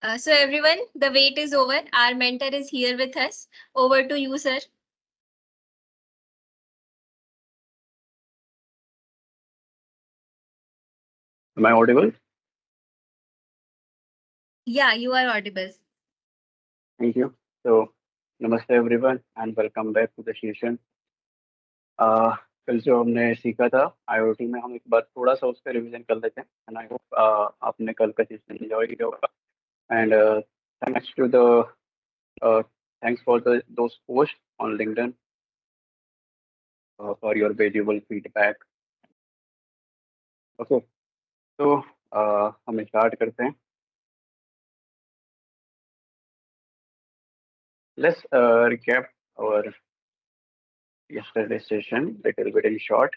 So everyone, the wait is over. Our mentor is here with us. Over to you, sir. Am I audible? Yeah, you are audible. Thank you. So, namaste everyone and welcome back to the session. कल जो हमने सीखा था IoT में हम एक बार थोड़ा सा उसका रिवीजन कर लेते हैं एंड आई होप आपने कल का सेशन एंजॉय किया होगा and thanks to the thanks for the those post on LinkedIn for your valuable feedback. Okay, तो हम स्टार्ट करते हैं. Let's recap our yesterday's session little bit in short.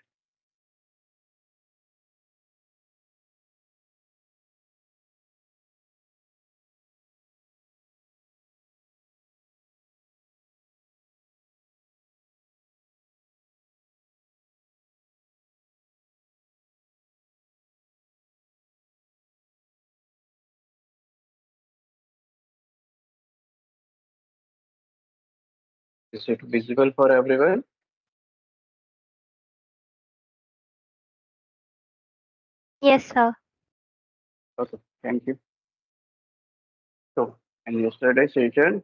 Is it visible for everyone? Yes, sir. Okay, thank you. So, in yesterday's session,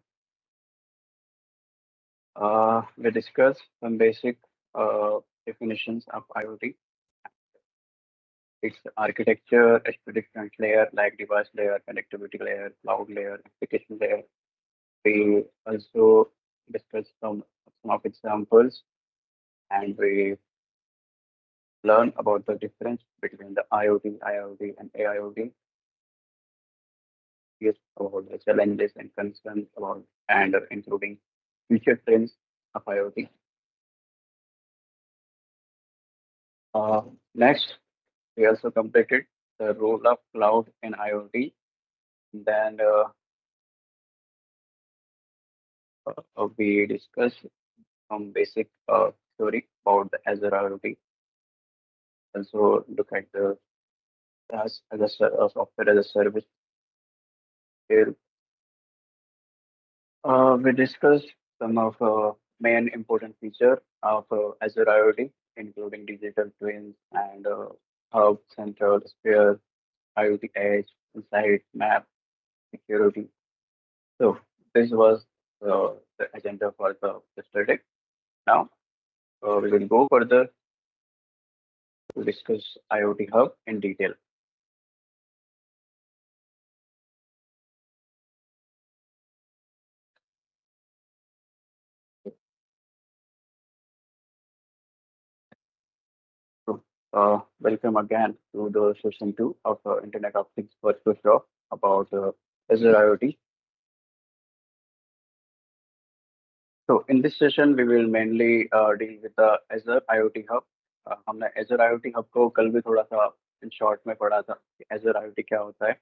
we discussed some basic definitions of IoT. Its architecture, its different layer like device layer, connectivity layer, cloud layer, application layer. We also discussed some of examples, and we learn about the difference between the IoT, IoT, and AIoT. Yes, about the challenges and concerns about and including future trends of IoT. Next, we also completed the role of cloud in IoT. Then we discussed some basic story about the Azure IoT. Also look at the software as a service. Here, we discussed some of main important feature of Azure IoT, including digital twins and hub, central, sphere, IoT edge, insight, map, security. So this was the agenda for the yesterday. Now we will go further to discuss IoT Hub in detail. So welcome again to the session 2 of Internet of Things first talk about Azure IoT. So in this session, we will mainly deal with the Azure IoT Hub. हमने Azure IoT Hub को कल भी थोड़ा सा in short में पढ़ा था कि Azure IoT क्या होता है.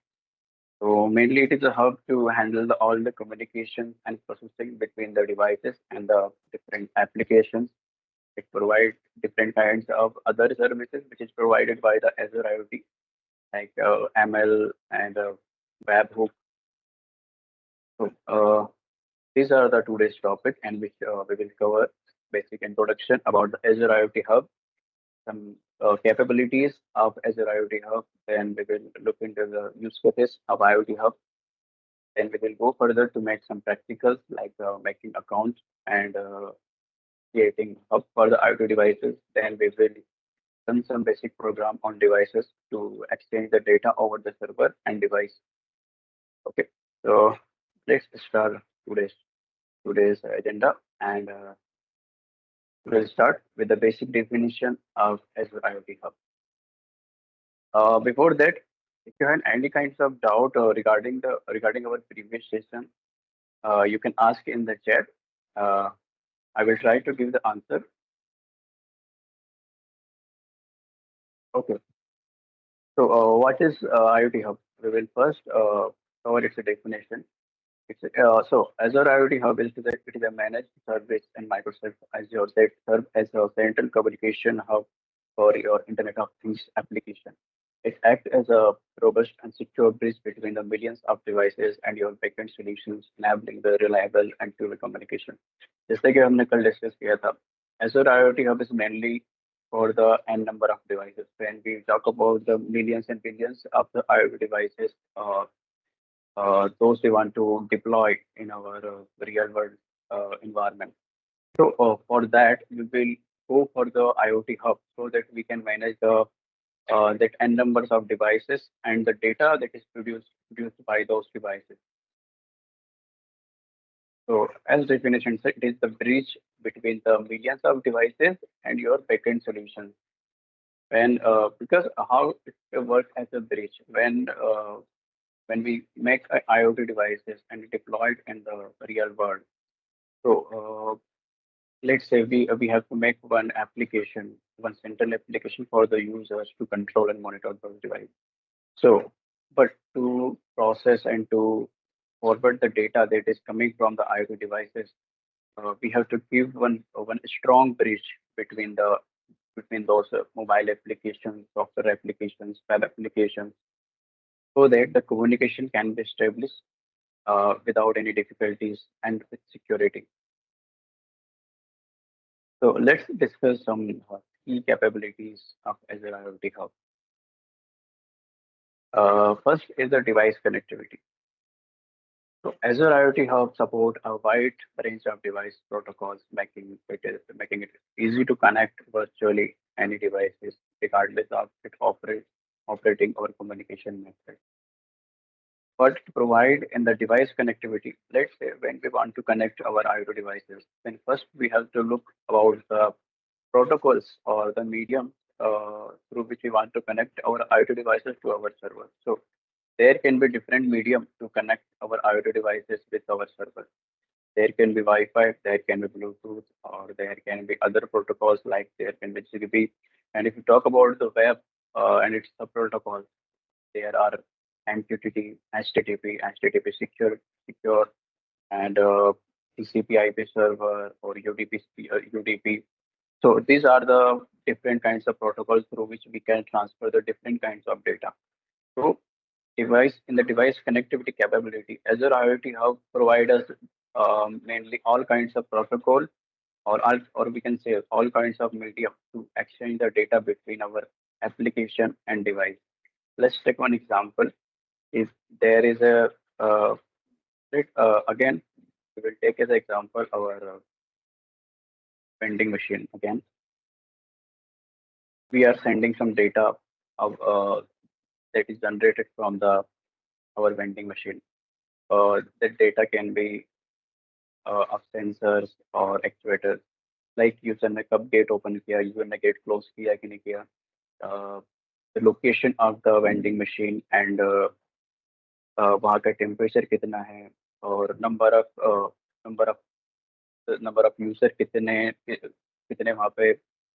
So mainly it is a hub to handle all the communication and processing between the devices and the different applications. It provides different kinds of other services which is provided by the Azure IoT, like ML and webhook. So these are the today's topic, and which we will cover basic introduction about the Azure IoT Hub, some capabilities of Azure IoT Hub. Then we will look into the use cases of IoT Hub. Then we will go further to make some practicals like making accounts and creating hub for the IoT devices. Then we will run some basic program on devices to exchange the data over the server and device. Okay, so let's start today's agenda, and we'll start with the basic definition of Azure IoT Hub. Before that, if you had any kinds of doubt regarding our previous session, you can ask in the chat. Uh, I will try to give the answer. Okay. So, what is IoT Hub? We will first cover its definition. So Azure IoT Hub it is a managed service in Microsoft Azure that serves as a central communication hub for your Internet of Things application. It acts as a robust and secure bridge between the millions of devices and your backend solutions, enabling the reliable and secure communication. जैसे कि हमने कल discuss किया था, Azure IoT Hub is mainly for the n number of devices. When we talk about the millions and billions of the IoT devices, those we want to deploy in our real world environment. So for that, we will go for the IoT Hub so that we can manage the that n numbers of devices and the data that is produced by those devices. So as definition said, it is the bridge between the millions of devices and your backend solution. When because how it works as a bridge when we make IoT devices and deploy it in the real world. So let's say we have to make one application, one central application for the users to control and monitor those devices. So, but to process and to forward the data that is coming from the IoT devices, we have to give one strong bridge between those mobile applications, software applications, web applications, so that the communication can be established without any difficulties and with security. So let's discuss some key capabilities of Azure IoT Hub. First is the device connectivity. So Azure IoT Hub support a wide range of device protocols, making it easy to connect virtually any devices, regardless of its operating or communication method. But to provide in the device connectivity, let's say when we want to connect our IoT devices, then first we have to look about the protocols or the medium through which we want to connect our IoT devices to our server. So there can be different medium to connect our IoT devices with our server. There can be Wi-Fi, there can be Bluetooth, or there can be other protocols like there can be ZigBee. And if you talk about the web and its sub-protocols, there are MQTT, HTTP secure, and TCP/IP server or UDP. So these are the different kinds of protocols through which we can transfer the different kinds of data. So device connectivity capability, Azure IoT Hub provide us mainly all kinds of protocol or we can say all kinds of medium to exchange the data between our application and device. Let's take one example. If there is a again, we will take as example our vending machine again. We are sending some data of that is generated from the our vending machine. That data can be of sensors or actuators. Like user ने कब gate open किया, user ने gate close किया कि नहीं किया, the location of the vending machine and वहाँ का temperature कितना है और number of number of user कितने वहाँ पे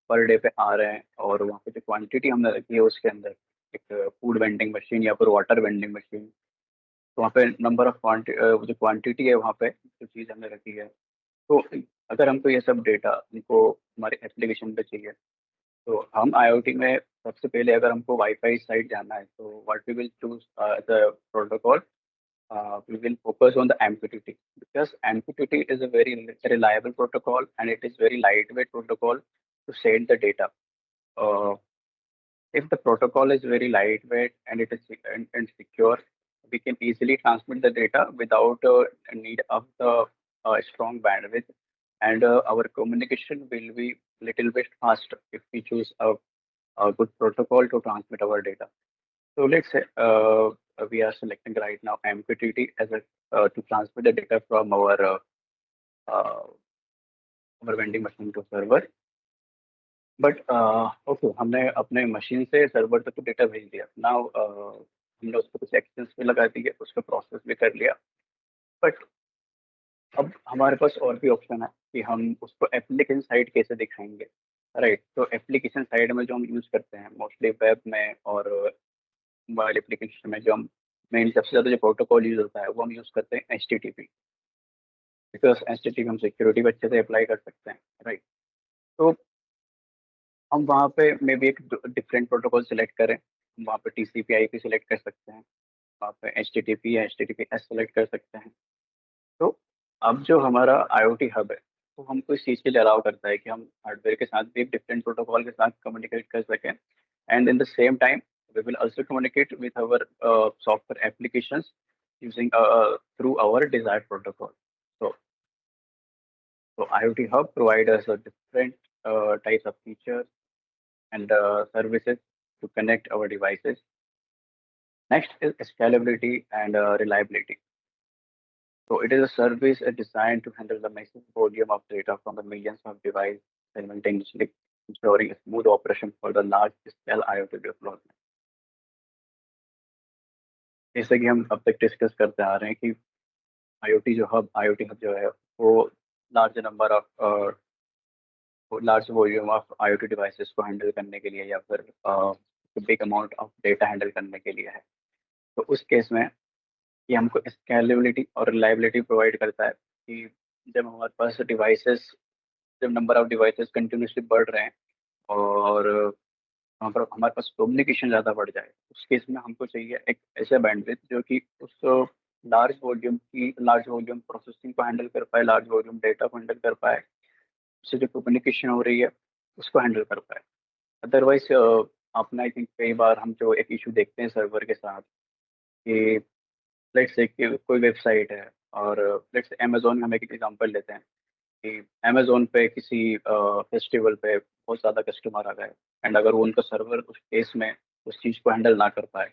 पर डे पे आ रहे हैं और वहाँ पे जो क्वांटिटी हमने रखी है उसके अंदर एक फूड वेंडिंग मशीन या फिर वाटर वेंडिंग मशीन, तो वहाँ पे नंबर ऑफ जो क्वांटिटी है वहाँ पे जो चीज़ हमने रखी है, तो अगर हमको ये सब डेटा हमको हमारे एप्लीकेशन पे चाहिए, तो हम आईओटी में सबसे पहले अगर हमको वाईफाई साइट जाना है तो what we will choose the protocol, we will focus on the MQTT because MQTT is a very reliable protocol and it is very lightweight protocol to send the data. If the protocol is very lightweight and it is and secure, we can easily transmit the data without need of the strong bandwidth, and our communication will be little bit faster if we choose a good protocol to transmit our data. So let's say we are selecting right now MQTT as a to transmit the data from uh, our vending machine to server. But okay, हमने अपने machine से server तक तो data भेज दिया. Now हमने उसको कुछ एक्शंस भी लगा दिए, उसको प्रोसेस भी कर लिया, बट अब हमारे पास और भी ऑप्शन है कि हम उसको एप्लीकेशन साइड कैसे दिखाएंगे, राइट? तो एप्लीकेशन साइड में जो हम यूज़ करते हैं मोस्टली वेब में और मोबाइल एप्लीकेशन में, जो हम मेन सबसे ज़्यादा जो प्रोटोकॉल यूज़ होता है वो हम यूज़ करते हैं HTTP, बिकॉज HTTP हम सिक्योरिटी भी अच्छे से अप्लाई कर सकते हैं, राइट? तो हम वहाँ पे मे बी एक डिफरेंट प्रोटोकॉल सिलेक्ट करें वहाँ पे TCP IP सिलेक्ट कर सकते हैं, वहाँ पे HTTP या HTTPS सेलेक्ट कर सकते हैं। तो अब जो हमारा IoT हब है वो हमको इस चीज़ के लिए अलाउ करता है कि हम हार्डवेयर के साथ भी एक डिफरेंट प्रोटोकॉल के साथ कम्युनिकेट कर सकें, and in the same time we will also communicate with our software applications using through our desired protocol. So, so IoT Hub provides us a different types of features and services to connect our devices. Next is scalability and reliability. So it is a service designed to handle the massive volume of data from the millions of devices simultaneously, ensuring a smooth operation for the large scale IoT deployment. जैसे कि हम अब तक discuss करते आ रहे हैं कि IoT hub जो है वो large number of large volume of IoT devices को हैंडल करने के लिए या फिर big amount of data handle करने के लिए है। तो उस केस में ये हमको स्केलेबिलिटी और रिलायबिलिटी प्रोवाइड करता है कि जब हमारे पास डिवाइसेस जब नंबर ऑफ डिवाइसेस कंटिन्यूसली बढ़ रहे हैं और वहाँ पर हमारे पास कम्युनिकेशन ज़्यादा बढ़ जाए, उस केस में हमको चाहिए एक ऐसा बैंडविड्थ जो कि उस लार्ज वॉल्यूम प्रोसेसिंग को हैंडल कर पाए, लार्ज वॉल्यूम डेटा को हैंडल कर पाए, उससे जो कम्युनिकेशन हो रही है उसको हैंडल कर पाए। अदरवाइज आपने आई थिंक कई बार हम जो एक इशू देखते हैं सर्वर के साथ कि लेट्स से कि कोई वेबसाइट है और लेट्स से अमेजोन, हम एक एग्जांपल लेते हैं कि अमेजोन पे किसी फेस्टिवल पे बहुत ज़्यादा कस्टमर आ गए, एंड अगर वो उनका सर्वर उस केस में उस चीज़ को हैंडल ना कर पाए,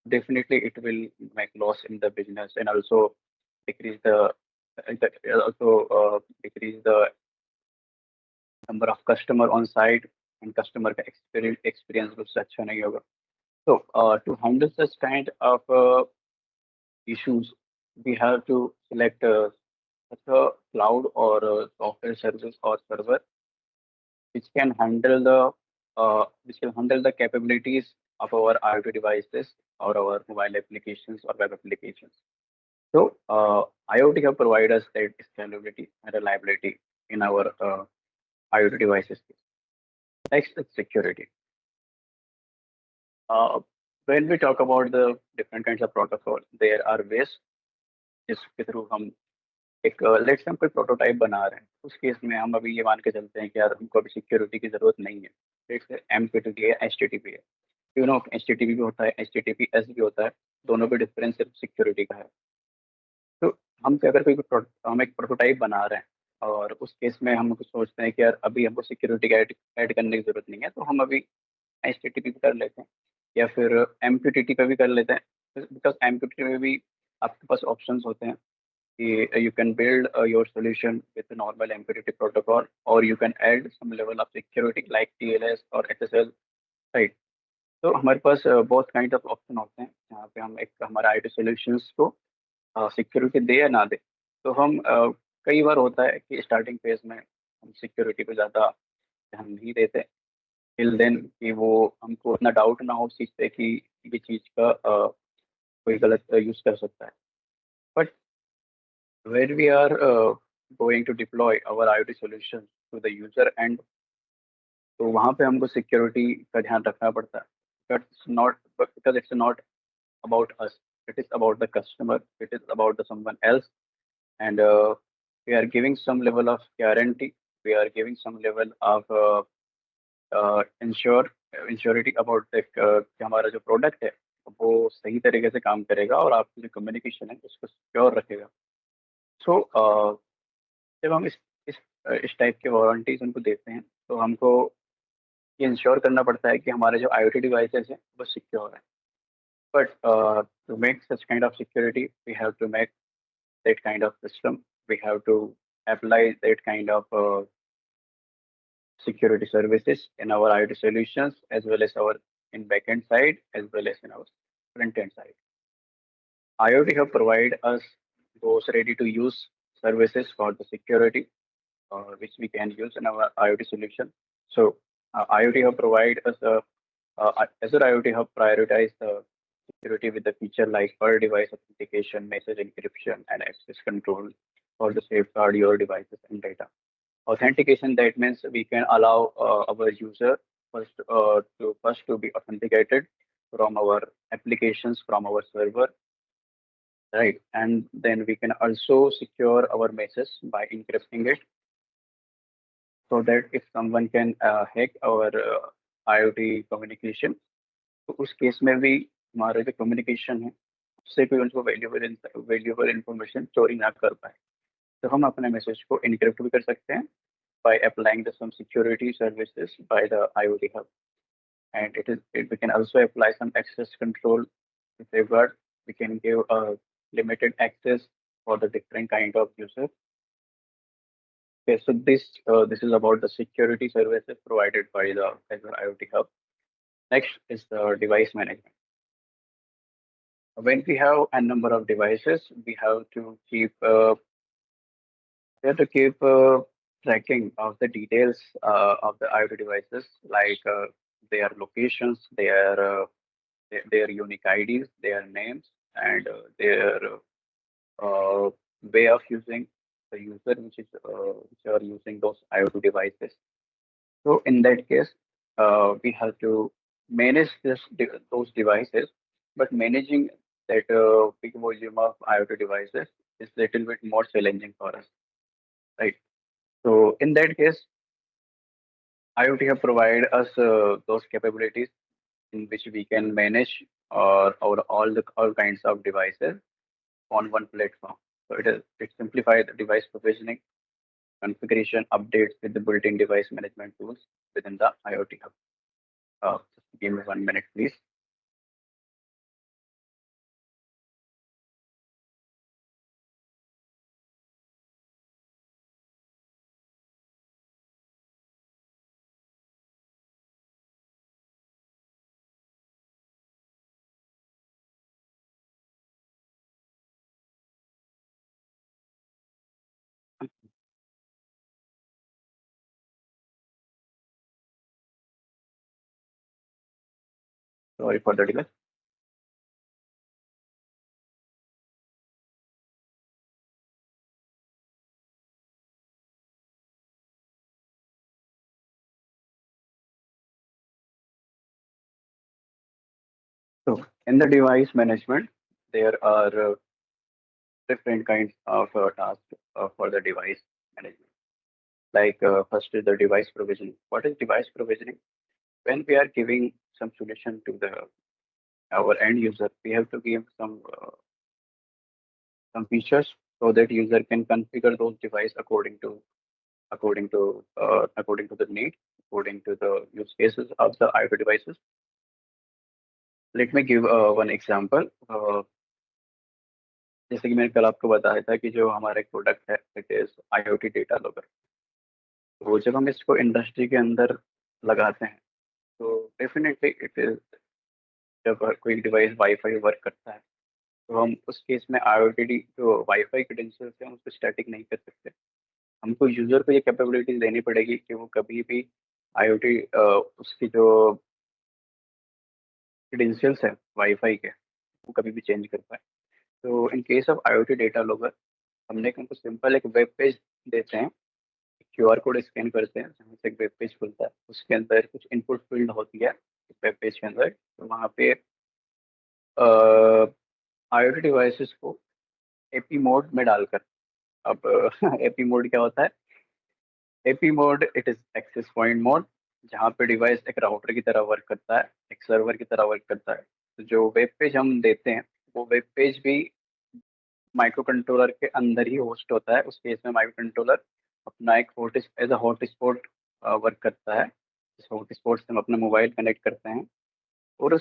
definitely it will make loss in the business and also decrease the number of customer on site, and customer का experience उससे अच्छा नहीं होगा. So to handle such kind of issues, we have to select such a cloud or software service or server which can handle the capabilities of our IoT devices or our mobile applications or web applications. So IoT Hub provides us that scalability and reliability in our IoT devices. Next is security. Uh, when we talk about the different kinds of protocol, there are ways जिसके through हम एक let's हम कोई prototype बना रहे हैं, उस case में हम अभी ये मान के चलते हैं कि यार हमको अभी सिक्योरिटी की जरूरत नहीं है। लेट्स MQTT है, HTTP है, HTTP भी होता है, HTTPS भी होता है, दोनों पे डिफरेंस सिर्फ सिक्योरिटी का है। तो हम अगर हम एक प्रोटोटाइप बना रहे हैं और उस केस में हम कुछ सोचते हैं कि यार अभी हमको सिक्योरिटी का ऐड करने की जरूरत नहीं है, तो हम अभी HTTP पे कर लेते हैं या फिर MQTT पे भी कर लेते हैं, बिकॉज MQTT में भी आपके पास ऑप्शंस होते हैं कि you can build your solution with a normal MQTT protocol, or you can add some level of security like TLS or SSL, right? तो हमारे पास बहुत काइंड ऑफ ऑप्शन होते हैं जहाँ पे हम एक हमारे IT सॉल्यूशंस को सिक्योरिटी दे या ना दे। तो हम कई बार होता है कि स्टार्टिंग फेज में हम सिक्योरिटी पे ज़्यादा ध्यान नहीं देते, टिल देन कि वो हमको इतना डाउट ना हो उस चीज़ पे कि ये चीज़ का कोई गलत यूज़ कर सकता है। But when we are going to deploy our IoT solution to the user end, तो वहाँ पे हमको सिक्योरिटी का ध्यान रखना पड़ता है, because it's not about us, it is about the customer, it is about the someone else, and we are giving some level of guarantee, we are giving some level of insurity about कि हमारा जो product है वो सही तरीके से काम करेगा और आपकी जो कम्युनिकेशन है उसको सिक्योर रखेगा। सो जब हम इस टाइप के वारंटीज उनको देते हैं तो हमको ये इंश्योर करना पड़ता है कि हमारे जो IoT डिवाइसेस हैं वो सिक्योर है। But to make such kind of security we have to make that kind of system, we have to apply that kind of security services in our IoT solutions as well as our in backend side as well as in our front end side. IoT Hub provide us those ready to use services for the security which we can use in our IoT solution. So IoT Hub provide us Azure IoT Hub prioritize the security with the feature like per device authentication, message encryption, and access control for the safeguard your devices and data. Authentication, that means we can allow our user first to be authenticated from our applications, from our server, right? And then we can also secure our message by encrypting it, so that if someone can hack our IoT communication, तो उस case में भी हमारा जो communication है उससे कोई उनको वैल्यूएबल इंफॉर्मेशन चोरी ना कर पाए, तो हम अपने मैसेज को इनक्रिप्ट भी कर सकते हैं by applying the some security services by the IoT hub. And we can also apply some access control with regard. We can give a limited access for the different kind of users. Okay, so this is about the security services provided by the Azure IoT hub. Next is the device management. When we have a number of devices, we have to keep tracking of the details of the IoT devices, like their locations, their unique IDs, their names, and their way of using the user, which are using those IoT devices. So in that case, we have to manage those devices, but managing that big volume of IoT devices is little bit more challenging for us, right? So in that case, IoT have provided us those capabilities in which we can manage all kinds of devices on one platform. So it simplifies the device provisioning, configuration, updates with the built-in device management tools within the IoT hub. Just give me 1 minute, please. Sorry for the delay. So in the device management, there are different kinds of tasks for the device management. Like first is the device provisioning. What is device provisioning? When we are giving some solution to the our end user, we have to give some features so that user can configure those device according to the need, according to the use cases of the IoT devices. Let me give one example. जैसे कि मैंने कल आपको बताया था कि जो हमारा एक प्रोडक्ट है it is IoT data logger, तो जब हम इसको इंडस्ट्री के अंदर लगाते हैं तो डेफिनेटली इट इज, जब कोई डिवाइस वाईफाई वर्क करता है तो हम उस केस में IoT जो वाईफाई क्रेडेंशियल्स है उसको स्टैटिक नहीं कर सकते। हमको यूजर को ये कैपेबिलिटीज देनी पड़ेगी कि वो कभी भी IoT उसकी जो क्रेडेंशियल्स है वाईफाई के वो कभी भी चेंज कर पाए। तो इन case of IoT data logger हमने उनको सिंपल एक वेब पेज देते हैं, QR कोड स्कैन करते हैं, जहाँ से एक वेब पेज खुलता है, उसके अंदर कुछ इनपुट फील्ड होती है वेब पेज के अंदर, तो वहाँ पे IoT डिवाइसेस को एपी मोड में डालकर, अब एपी मोड क्या होता है? AP mode it is access point mode, जहाँ पे डिवाइस एक राउटर की तरह वर्क करता है, एक सर्वर की तरह वर्क करता है। तो जो वेब पेज हम देते हैं वो वेब पेज भी माइक्रो कंट्रोलर के अंदर ही होस्ट होता है। उस केस में माइक्रो कंट्रोलर अपना एक एज अ हॉटस्पॉट वर्क करता है। इस हॉटस्पॉट से हम अपना मोबाइल कनेक्ट करते हैं और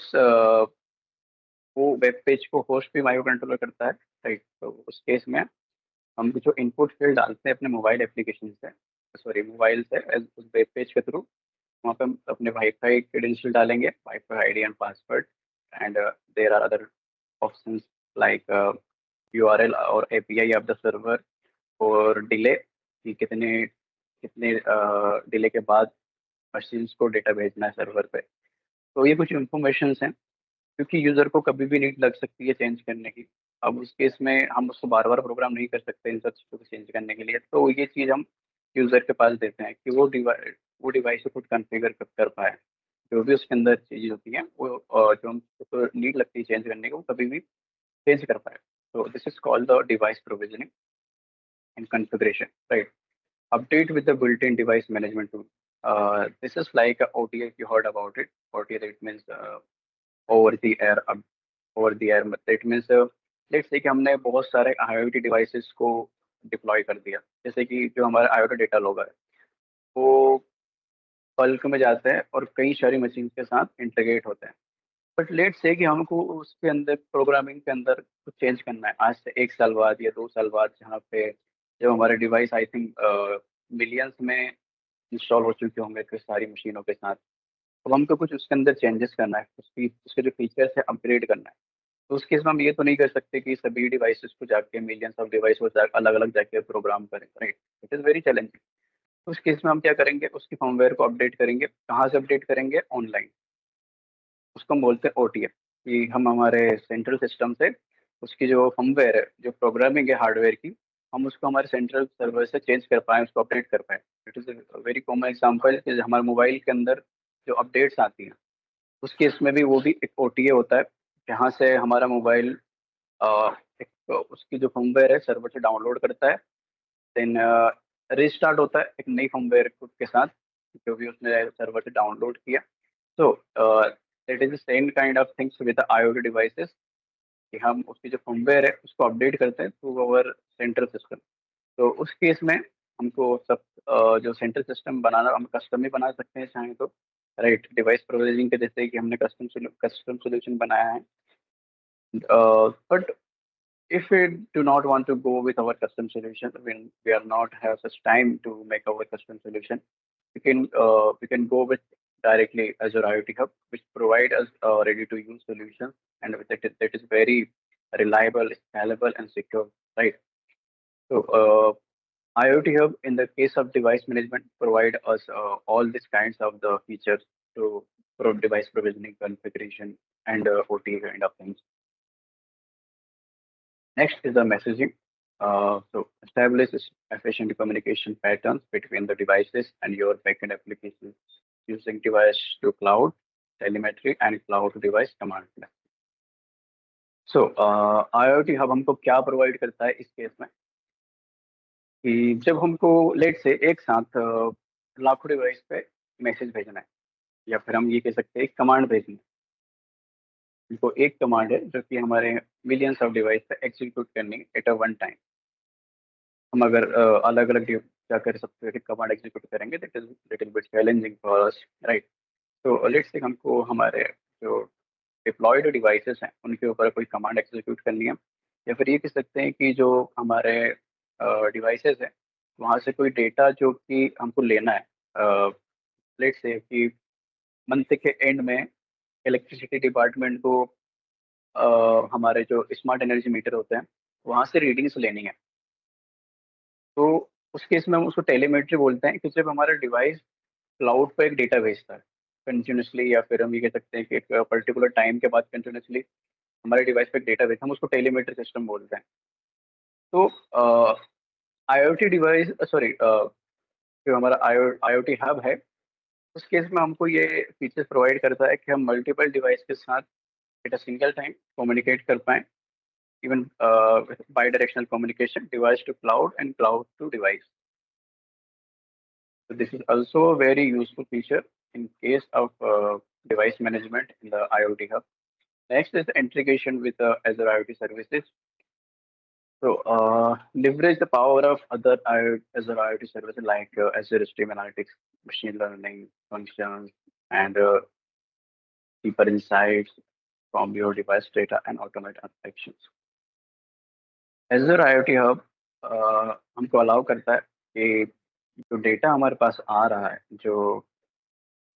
वो वेब पेज को होस्ट भी माइक्रो कंट्रोलर करता है, राइट। तो उस केस में हम जो इनपुट फील्ड डालते हैं अपने मोबाइल एप्लीकेशन से, सॉरी मोबाइल से उस वेब पेज के थ्रू, वहाँ पे हम अपने वाईफाई क्रेडेंशियल डालेंगे, WiFi ID and password, and there are other options like URL और API ऑफ द सर्वर और डिले, कि कितने कितने डिले के बाद मशीन्स को डेटा भेजना है सर्वर पे। तो ये कुछ इंफॉर्मेशन हैं, क्योंकि यूजर को कभी भी नीड लग सकती है चेंज करने की। अब उस केस में हम उसको बार बार प्रोग्राम नहीं कर सकते इन सब चीज़ों को चेंज करने के लिए, तो ये चीज़ हम यूजर के पास देते हैं कि वो डिवाइस को खुद कॉन्फ़िगर कर पाए। जो भी उसके अंदर चीजें होती हैं वो जो हमको नीड लगती है चेंज करने को, वो कभी भी चेंज कर पाए. So this is called the device provisioning and configuration, right? Update with the built-in device management tool. This is like a OTA, if you heard about it. OTA, it means over the air. Over the air, it means let's say कि हमने बहुत सारे IoT devices को deploy कर दिया. जैसे कि जो हमारा IoT डेटा लॉग है वो बल्क में जाते हैं और कई सारी मशीन के साथ इंटीग्रेट होते हैं. बट लेट से कि हमको उसके अंदर प्रोग्रामिंग के अंदर कुछ चेंज करना है आज से 1 साल बाद या 2 साल बाद, जहाँ पे जब हमारे डिवाइस आई थिंक मिलियंस में इंस्टॉल हो चुके होंगे कुछ सारी मशीनों के साथ. अब हमको कुछ उसके अंदर चेंजेस करना है, उसके जो फीचर्स है अपग्रेड करना है. तो उस केस में हम ये तो नहीं कर सकते कि सभी डिवाइसेस को जाके मिलियंस ऑफ डिवाइस को अलग अलग जाके प्रोग्राम करें, right? It is very challenging. उस केस में हम क्या करेंगे, उसकी फर्मवेयर को अपडेट करेंगे. कहाँ से अपडेट करेंगे? ऑनलाइन. उसको हम बोलते हैं ओटीएफ. कि हम हमारे सेंट्रल सिस्टम से उसकी जो फर्मवेयर है, जो प्रोग्रामिंग है हार्डवेयर की, हम उसको हमारे सेंट्रल सर्वर से चेंज कर पाएँ, उसको अपडेट कर पाएँ. It is a very common example कि हमारे मोबाइल के अंदर जो अपडेट्स आती हैं, उस केस में भी वो भी एक ओटीए होता है, जहाँ से हमारा मोबाइल एक उसकी जो फर्मवेयर है सर्वर से डाउनलोड करता है. देन रीस्टार्ट होता है एक नई फर्मवेयर के साथ, जो भी उसने सर्वर से डाउनलोड किया. So it is the same kind of things with the IoT devices कि हम उसकी जो फर्मवेयर है उसको अपडेट करते हैं थ्रू अवर सेंट्रल सिस्टम. तो उस केस में हमको सब जो सेंट्रल सिस्टम बनाना हम कस्टम ही बना सकते हैं चाहें तो, राइट? डिवाइस प्रोविजनिंग के जैसे कि हमने कस्टम सोल्यूशन बनाया है. But if we do not want to go with our custom solution, when we are not have such time to make our custom solution, we can go with directly Azure IoT Hub, which provide us ready to use solutions, and that is very reliable, scalable, and secure, right? So IoT Hub, in the case of device management, provide us all these kinds of the features to device provisioning, configuration, and OT kind of things. Next is the messaging. So establish efficient communication patterns between the devices and your backend applications using device to cloud telemetry and cloud to device command line. So IoT Hub हमको क्या provide करता है इस case में कि जब हमको late से एक साथ लाखों डिवाइस पे मैसेज भेजना है, या फिर हम ये कह सकते हैं कमांड भेजना है. इनको एक कमांड है जो कि हमारे मिलियंस ऑफ डिवाइस पे एग्जीक्यूट करनी है एट अ वन टाइम. हम अगर अलग अलग क्या कर सकते हैं कमांड एग्जीक्यूट करेंगे, that is little bit challenging for us, right? तो लेट्स से हमको हमारे जो डिप्लॉयड डिवाइसेस हैं उनके ऊपर कोई कमांड एग्जीक्यूट करनी है, या फिर ये कह सकते हैं कि जो हमारे डिवाइसेस हैं वहाँ से कोई डेटा जो कि हमको लेना है. लेट्स से कि मंथ के एंड में इलेक्ट्रिसिटी डिपार्टमेंट को हमारे जो स्मार्ट एनर्जी मीटर होते हैं वहाँ से रीडिंग्स लेनी है. तो उस केस में हम उसको टेलीमेट्री बोलते हैं कि जब हमारा डिवाइस क्लाउड पर एक डेटा भेजता है कंटिन्यूसली, या फिर हम ये कह सकते हैं कि एक पर्टिकुलर टाइम के बाद कंटिन्यूसली हमारे डिवाइस पे एक डेटा भेजता है, हम उसको टेलीमेट्री सिस्टम बोलते हैं. तो IoT डिवाइस सॉरी जो हमारा IoT हब है, उस केस में हमको ये फीचर्स प्रोवाइड करता है कि हम मल्टीपल डिवाइस के साथ at a single time communicate कर पाएँ, even bi-directional communication, device to cloud and cloud to device. So this is also a very useful feature in case of device management in the IoT hub. Next is the integration with Azure IoT services. So leverage the power of other Azure IoT services like Azure Stream Analytics, machine learning functions, and deeper insights from your device data and automate transactions. Azure IoT Hub हमको allow करता है कि जो data हमारे पास आ रहा है, जो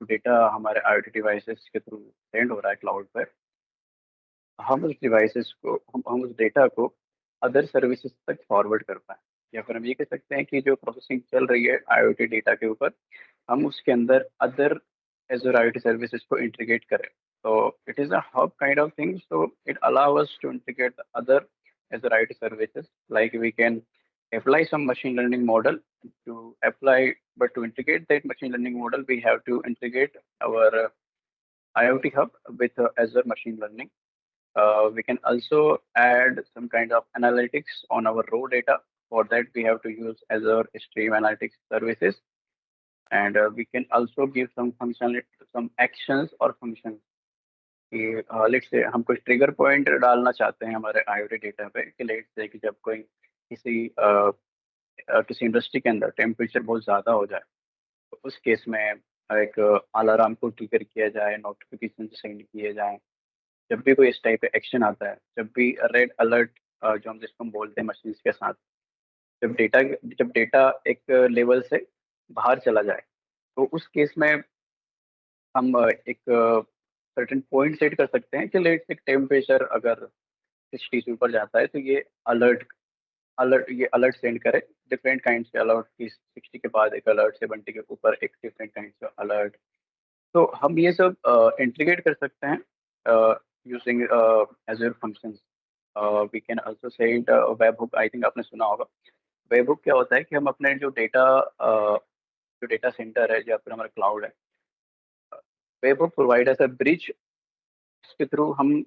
data हमारे IoT डिवाइसेस के थ्रू सेंड हो रहा है क्लाउड पर, हम उस डिवाइसेस को हम उस डेटा को अदर सर्विसेज तक फॉरवर्ड कर पाएँ, या फिर हम ये कह सकते हैं कि जो प्रोसेसिंग चल रही है IoT डेटा के ऊपर, हम उसके अंदर अदर Azure IoT services को इंटीग्रेट करें. So it is a hub kind of thing. So it allows us to integrate the other Azure IoT services. Like we can apply some machine learning model to apply, but to integrate that machine learning model, we have to integrate our IoT Hub with Azure machine learning. We can also add some kind of analytics on our raw data. For that, we have to use Azure Stream Analytics services, and we can also give some functionality, some actions or functions. कि let's say हम कुछ trigger point डालना चाहते हैं हमारे IoT data पे कि let's say कि जब कोई किसी इंडस्ट्री के अंदर टेम्परेचर बहुत ज़्यादा हो जाए, तो उस केस में एक अलार्म को ट्रिगर किया जाए, नोटिफिकेशन सेंड किए जाए। जब भी कोई इस टाइप का एक्शन आता है, जब भी रेड अलर्ट जो हम जिसको हम बोलते हैं मशीन्स के साथ, जब डेटा एक लेवल से बाहर चला जाए, तो उस केस में हम एक सर्टेन पॉइंट सेट कर सकते हैं कि लेट्स से टेम्परेचर अगर 60 से ऊपर जाता है, तो ये अलर्ट सेंड करे, डिफरेंट काइंड्स के अलर्ट की 60 के बाद एक अलर्ट, 70 के ऊपर एक डिफरेंट काइंड्स का अलर्ट। तो हम ये सब इंटीग्रेट कर सकते हैं using Azure functions. We can also say it webhook, I think आपने सुना होगा। वेब हुक क्या होता है कि हम अपने जो डेटा सेंटर है या फिर हमारा क्लाउड है, webhook provide as a bridge, इसके थ्रू हम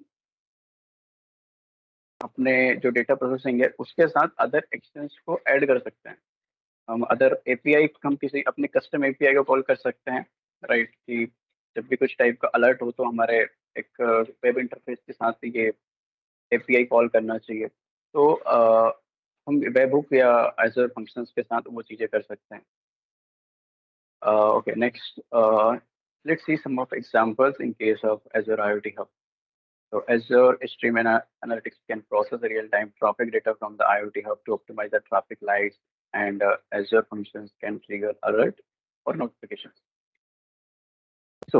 अपने जो डेटा प्रोसेसिंग है उसके साथ अदर एक्शंस को ऐड कर सकते हैं। हम अदर एपीआई, हम किसी अपने कस्टम एपीआई को कॉल कर सकते हैं, राइट? कि जब भी कुछ टाइप का अलर्ट हो तो हमारे एक वेब इंटरफेस के साथ ये एपीआई कॉल करना चाहिए। तो हम वेब हुक या एजर फंक्शंस के साथ वो चीज़ें कर सकते हैं। Okay, next let's see some of examples in case of Azure IoT Hub. So Azure Stream Analytics can process the real-time traffic data from the IoT Hub to optimize the traffic lights, and Azure functions can trigger alert or notifications. So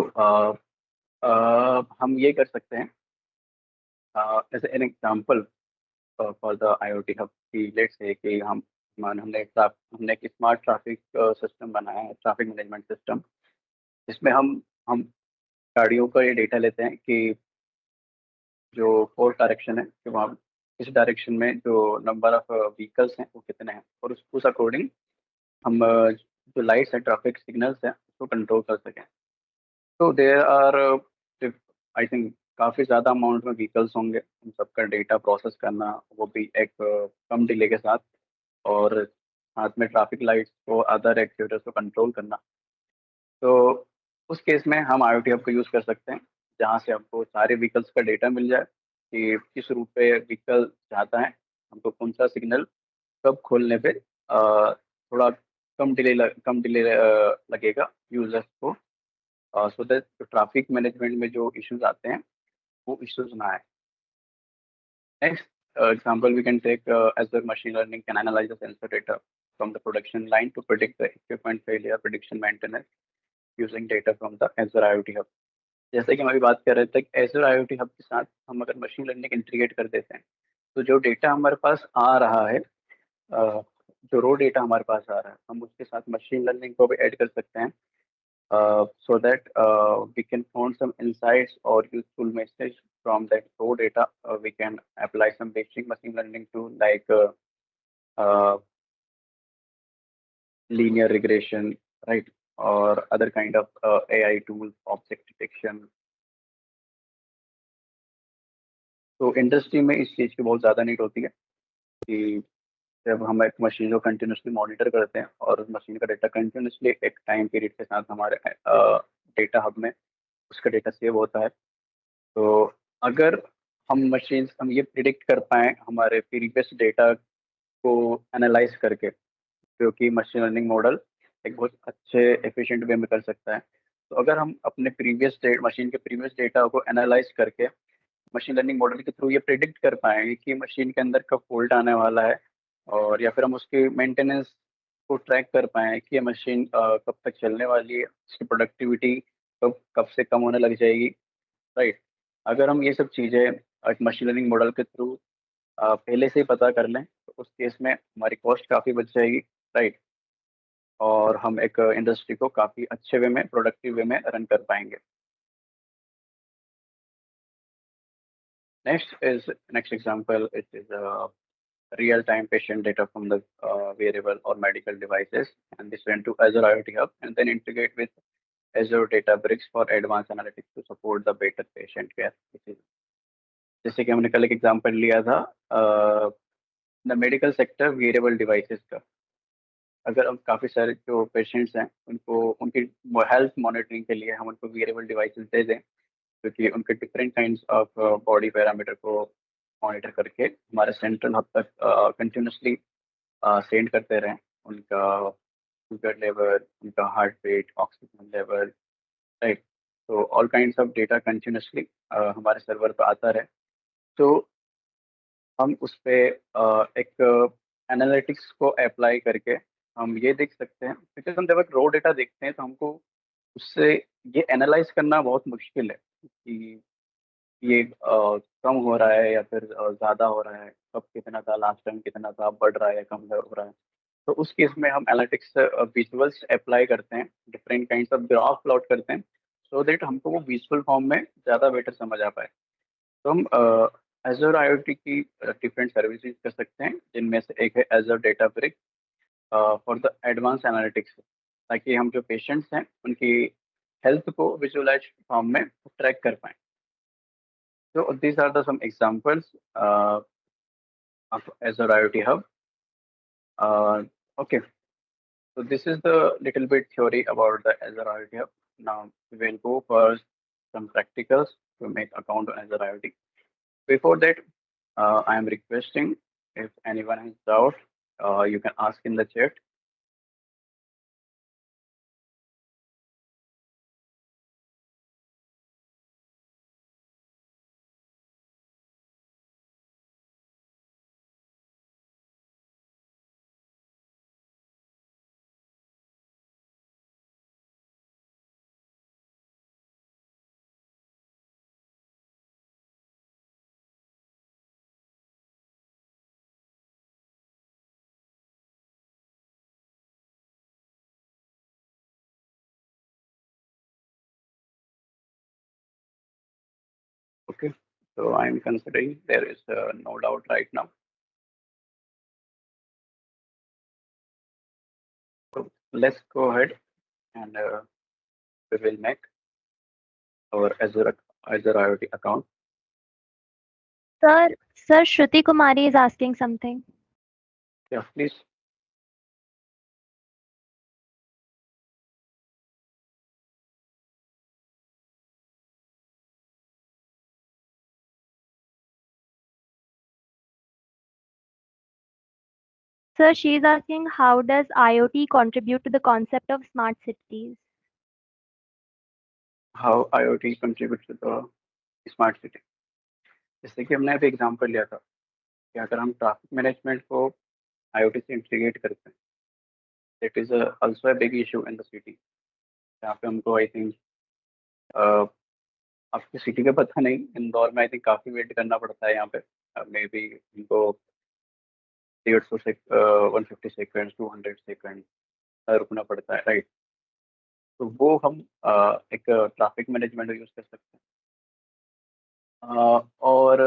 हम ये कर सकते हैं as an example for the IoT Hub कि let's say कि हमने एक smart traffic system बनाया है, ट्रैफिक मैनेजमेंट सिस्टम, जिसमें हम गाड़ियों का ये डेटा लेते हैं कि जो फोर्थ डायरेक्शन है कि वहाँ इस डायरेक्शन में जो नंबर ऑफ व्हीकल्स हैं वो कितने हैं, और उस अकॉर्डिंग हम जो लाइट्स हैं, ट्रैफिक सिग्नल्स हैं, उसको कंट्रोल कर सकें। तो देयर आर आई थिंक काफ़ी ज़्यादा अमाउंट में व्हीकल्स होंगे, उन सबका डेटा प्रोसेस करना, वो भी एक कम डिले के साथ, और साथ में ट्रैफिक लाइट्स को, अदर एक्टिविटीज को कंट्रोल करना। तो उस केस में हम IoT हब को यूज़ कर सकते हैं, जहाँ से हमको सारे व्हीकल्स का डेटा मिल जाए कि किस रूट पे व्हीकल जाता है, हमको कौन सा सिग्नल कब खोलने पे थोड़ा कम डिले लगेगा यूजर्स को, सो दैट ट्रैफिक मैनेजमेंट में जो इश्यूज आते हैं वो इश्यूज ना आए। Next example we can take Azure machine learning can analyze the sensor data from the production line to predict the equipment failure, prediction maintenance using data from the Azure IoT Hub. जैसे कि हम अभी बात कर रहे थे कि Azure IoT Hub के साथ हम अगर मशीन लर्निंग इंटीग्रेट कर देते हैं, तो जो डेटा हमारे पास आ रहा है, जो रो डेटा हमारे पास आ रहा है, हम उसके साथ मशीन लर्निंग को भी ऐड कर सकते हैं, so that we can find some insights or useful message from that raw data. We can apply some basic machine learning tool like uh, linear regression, right? Or other kind of AI tools, object detection. तो industry में इस चीज़ की बहुत ज़्यादा need होती है कि जब हम एक मशीन को कंटिन्यूसली मॉनिटर करते हैं और उस मशीन का डेटा कंटिन्यूसली एक टाइम पीरियड के साथ हमारे डेटा हब में उसका डेटा सेव होता है, तो अगर हम ये प्रिडिक्ट कर पाएँ हमारे प्रीवियस डेटा को एनालाइज करके, जो कि मशीन लर्निंग मॉडल एक बहुत अच्छे एफिशिएंट वे में कर सकता है। तो अगर हम अपने मशीन के प्रीवियस डेटा को एनालाइज करके मशीन लर्निंग मॉडल के थ्रू ये प्रिडिक्ट कर पाएंगे कि मशीन के अंदर कब फॉल्ट आने वाला है, और या फिर हम उसकी मेंटेनेंस को ट्रैक कर पाएँ कि ये मशीन कब तक चलने वाली है, उसकी प्रोडक्टिविटी कब कब से कम होने लग जाएगी, राइट? अगर हम ये सब चीज़ें एक मशीन लर्निंग मॉडल के थ्रू पहले से ही पता कर लें, तो उस केस में हमारी कॉस्ट काफ़ी बच जाएगी, राइट? और हम एक इंडस्ट्री को काफ़ी अच्छे वे में, प्रोडक्टिव वे में रन कर पाएंगे। Next example, it is real-time patient data from the wearable or medical devices, and this went to Azure IoT Hub and then integrate with Azure Databricks for advanced analytics to support the better patient care decision. जैसे कि हमने कल एक example लिया था the medical sector wearable devices का। अगर हम काफ़ी सारे जो पेशेंट्स हैं उनको उनकी हेल्थ मॉनिटरिंग के लिए हम उनको वेरेबल डिवाइसेस दे दें, क्योंकि उनके different kinds of body parameter को मॉनिटर करके हमारे सेंट्रल हब तक कंटिन्यूसली सेंड करते रहें उनका शुगर लेवल, उनका heart rate, oxygen level, right. तो all kinds of data continuously हमारे सर्वर पर आता रहे, तो हम उस पे एक एनालिटिक्स को अप्लाई करके हम ये देख सकते हैं, क्योंकि हम जब रो डेटा देखते हैं तो हमको उससे ये एनालाइज करना बहुत मुश्किल है कि ये कम हो रहा है या फिर ज़्यादा हो रहा है, कब कितना था, लास्ट टाइम कितना था, बढ़ रहा है या कम हो रहा है। तो उस केस में हम एनालिटिक्स विजुअल्स अप्लाई करते हैं, different kinds of graph plot करते हैं, सो दैट हमको वो विजुअल फॉर्म में ज़्यादा बेटर समझ आ पाए। तो हम एजर IoT की डिफरेंट सर्विसेज कर सकते हैं, जिनमें से एक है Azure Databrick for the advance analytics, ताकि हम जो पेशेंट्स हैं उनकी हेल्थ को विजुअलाइज फॉर्म में ट्रैक कर पाएँ। So these are the some examples of Azure IoT Hub. Okay, so this is the little bit theory about the Azure IoT Hub. Now we will go for some practicals to make account on Azure IoT. Before that, I am requesting if anyone has doubt, you can ask in the chat. Okay, so I am considering there is no doubt right now. So let's go ahead and we will make our Azure IoT account. Sir, Shruti Kumari is asking something. Yeah, please. Sir, she is asking how does IoT contribute to the concept of smart cities? How IoT contributes to the smart city. जैसे कि हमने अभी example लिया था कि अगर हम traffic management को IoT से इंटीग्रेट करते हैं, it is also a big issue in the city. यहाँ पे हमको आई थिंक आपकी सिटी का पता नहीं, इंदौर में आई थिंक काफ़ी वेट करना पड़ता है यहाँ पे, मे बी उनको 150 से 150 सेकेंड 200 सेकेंड रुकना पड़ता है, राइट। तो वो हम एक ट्रैफिक मैनेजमेंट यूज़ कर सकते हैं। और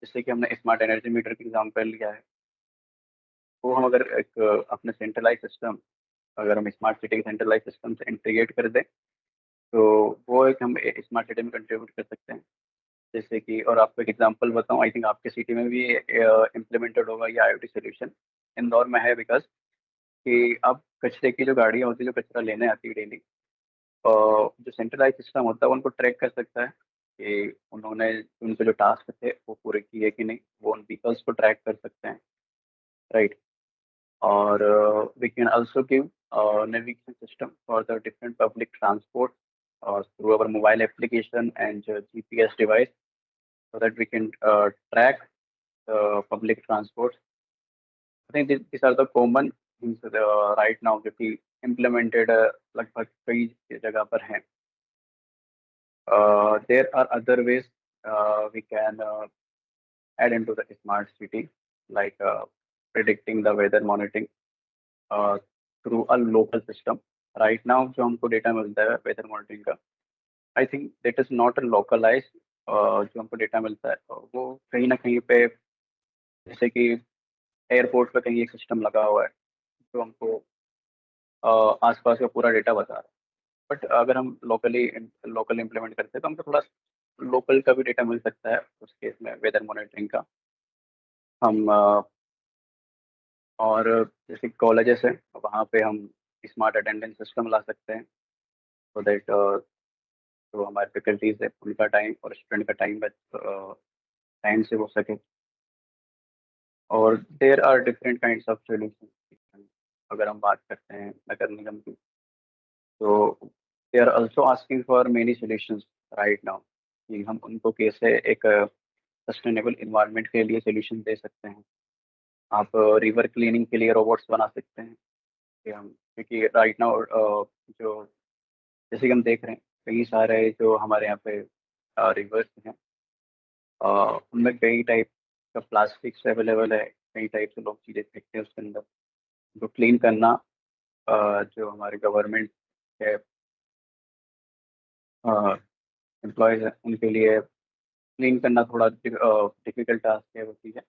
जैसे कि हमने स्मार्ट एनर्जी मीटर का एग्जांपल लिया है, वो हम अगर एक अपने सेंट्रलाइज सिस्टम, अगर हम स्मार्ट सिटी के सेंट्रलाइज सिस्टम से इंटीग्रेट कर दें, तो वो एक हम स्मार्ट सिटी में कंट्रीब्यूट कर सकते हैं। जैसे कि और आपको एक एग्जांपल बताऊं, आई थिंक आपके सिटी में भी इम्प्लीमेंटेड होगा ये IoT सोल्यूशन। इंदौर में है, बिकॉज कि अब कचरे की जो गाड़ियाँ होती है जो कचरा लेने आती है डेली, जो सेंट्रलाइज सिस्टम होता है उनको ट्रैक कर सकता है कि उन्होंने उनके जो टास्क थे वो पूरे किए कि नहीं, वो उन व्हीकल्स को ट्रैक कर सकते हैं, राइट। और we can also give navigation system for the different public transport through our mobile application and GPS device, so that we can track the public transport. I think these are the common things right now जो कि implemented लगभग कई जगह पर हैं। There are other ways we can add into the smart city, like predicting the weather monitoring through a local system. Right now जो हमको data मिलता है वेदर मॉनिटरिंग का, I think that is not localise. जो हमको data मिलता है वो कहीं ना कहीं पे, जैसे कि एयरपोर्ट पे कहीं एक सिस्टम लगा हुआ है जो हमको आसपास का पूरा डेटा बता रहा है। बट अगर हम लोकल इम्प्लीमेंट करते हैं तो हमको थोड़ा लोकल का भी डेटा मिल सकता है उस केस में, वेदर मॉनिटरिंग का। हम और जैसे कॉलेजेस है वहाँ पे हम स्मार्ट अटेंडेंस सिस्टम ला सकते हैं, सो दैट जो हमारे फैकल्टीज है उनका टाइम और स्टूडेंट का टाइम से हो सके। और there are different kinds of solution. अगर हम बात करते हैं नगर निगम की, तो they are also asking for many solutions right now, कि हम उनको कैसे एक सस्टेनेबल इन्वायरमेंट के लिए सोल्यूशन दे सकते हैं। आप रिवर क्लीनिंग के लिए रोबोट्स बना सकते हैं कि हम, क्योंकि राइट नाउ जो जैसे कि हम देख रहे हैं कई सारे जो हमारे यहाँ पे रिवर्स हैं, उनमें कई टाइप का प्लास्टिक्स अवेलेबल है, कई टाइप से लोग चीज़ें फेंकते हैं उसके अंदर। तो क्लीन करना जो हमारे गवर्नमेंट के एम्प्लॉयज़ हैं उनके लिए क्लीन करना थोड़ा डिफिकल्ट टास्क है वो चीज़ें।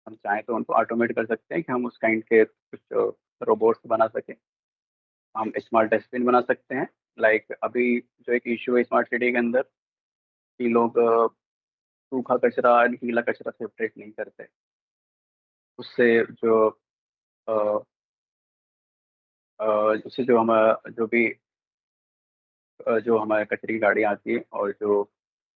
हम चाहें तो उनको ऑटोमेट कर सकते हैं कि हम उस काइंड के कुछ रोबोट्स बना सकें। हम स्मार्ट डस्टबिन बना सकते हैं। लाइक अभी जो एक इशू है स्मार्ट सिटी के अंदर, कि लोग सूखा कचरा और गीला कचरा सेपरेट नहीं करते। उससे जो अ, उससे जो भी जो हमारे कचरे की गाड़ी आती है और जो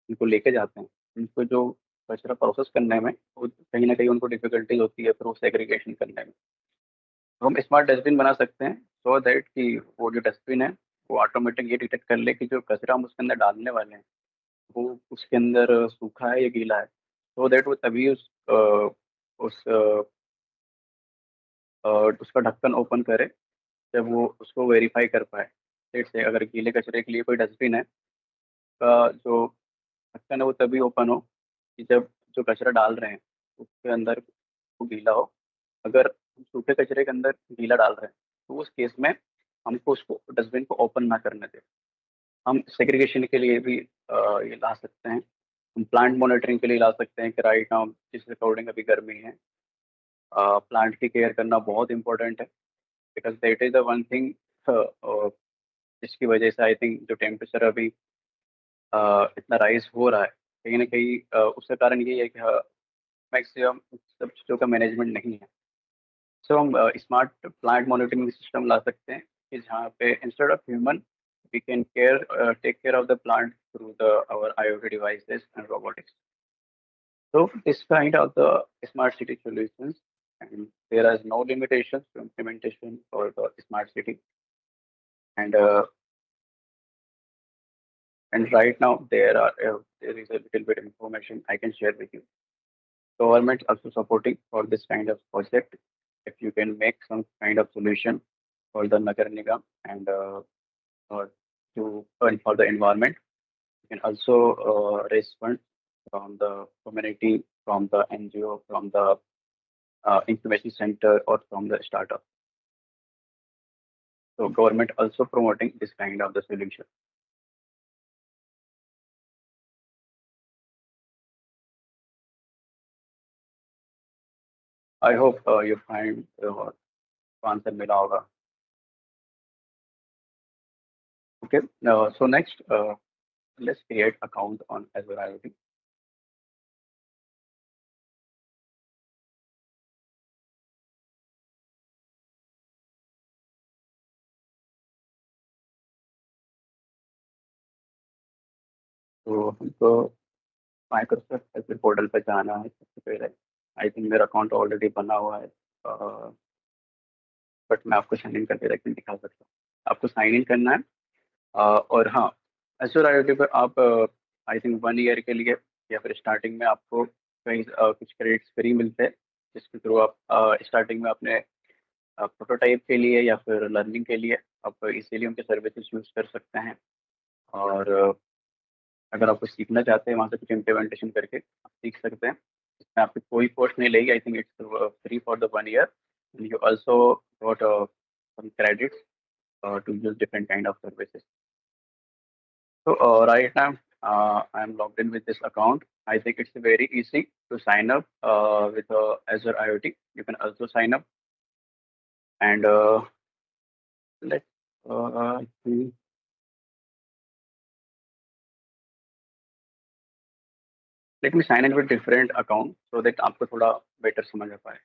इनको लेके जाते हैं, उनको जो कचरा प्रोसेस करने में वो कहीं ना कहीं उनको डिफिकल्टीज होती है फिर वो सेग्रीगेशन करने में। तो हम स्मार्ट डस्टबिन बना सकते हैं सो दैट कि वो जो डस्टबिन है वो ऑटोमेटिक ये डिटेक्ट कर ले कि जो कचरा हम उसके अंदर डालने वाले हैं वो उसके अंदर सूखा है या गीला है, सो दैट वो तभी उस उसका ढक्कन ओपन करे जब वो उसको वेरीफाई कर पाए। जैसे अगर गीले कचरे के लिए कोई डस्टबिन है, का जो ढक्कन है वो तभी ओपन हो कि जब जो कचरा डाल रहे हैं उसके अंदर वो गीला हो। अगर हम सूखे कचरे के अंदर गीला डाल रहे हैं तो उस केस में हमको उसको डस्टबिन को ओपन ना करने दें। हम सेग्रीगेशन के लिए भी ये ला सकते हैं। हम प्लांट मॉनिटरिंग के लिए ला सकते हैं कि राइट नाउ जिस अकॉर्डिंग अभी गर्मी है, प्लांट की केयर करना बहुत इंपॉर्टेंट है, because that is the one thing जिसकी वजह से आई थिंक जो टेम्परेचर अभी इतना राइज हो रहा है, कहीं ना कहीं उसका कारण ये है कि मैक्सिमम सब चीज़ों का मैनेजमेंट नहीं है। सो हम स्मार्ट प्लांट मॉनिटरिंग सिस्टम ला सकते हैं कि जहाँ पे instead of human we can take care of the plant through the our IoT devices and robotics. So this kind of the smart city solutions, and there is no limitations to implementation for the smart city. And right now there is a little bit information I can share with you. Government also supporting for this kind of project. If you can make some kind of solution for the Nagar Nigam and or to earn for the environment, you can also raise funds from the community, from the NGO, from the incubation center, or from the startup. So government also promoting this kind of the solution. I hope you find answer मिला होगा. Okay. So next, let's create account on Azure IoT. तो हमको Microsoft ager portal पे जाना है सबसे पहले। I think मेरा अकाउंट ऑलरेडी बना हुआ है, बट मैं आपको साइन इन करके दिखा सकता हूँ। आपको साइन इन करना है। और हाँ, एजर IoT पर आप आई थिंक 1 ईयर के लिए या फिर स्टार्टिंग में आपको कहीं कुछ क्रेडिट्स फ्री मिलते हैं, जिसके थ्रू आप स्टार्टिंग में अपने प्रोटोटाइप के लिए या फिर लर्निंग के लिए आप इजीली उनके सर्विसेज यूज़ कर सकते हैं। और अगर आप कुछ सीखना चाहते हैं वहाँ से कुछ इम्प्लीमेंटेशन करके आप सीख सकते हैं। इसमें आपकी कोई कॉस्ट नहीं लगेगी। I think it's free for the 1 year. You also got some credits to use different kind of services. So right now I'm logged in with this account. I think it's very easy to sign up with Azure IoT. You can also sign up and let's see. Let me sign in with different account so that आपको थोड़ा better समझ आ पाए.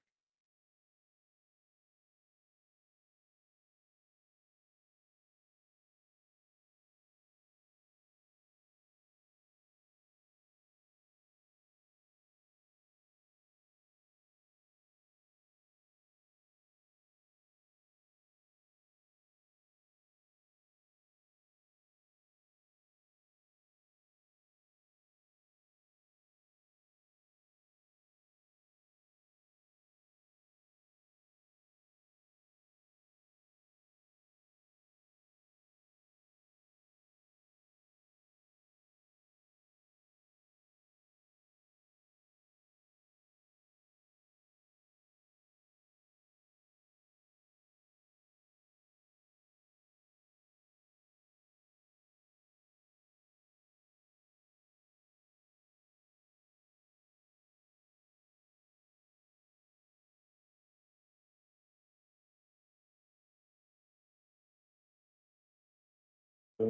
So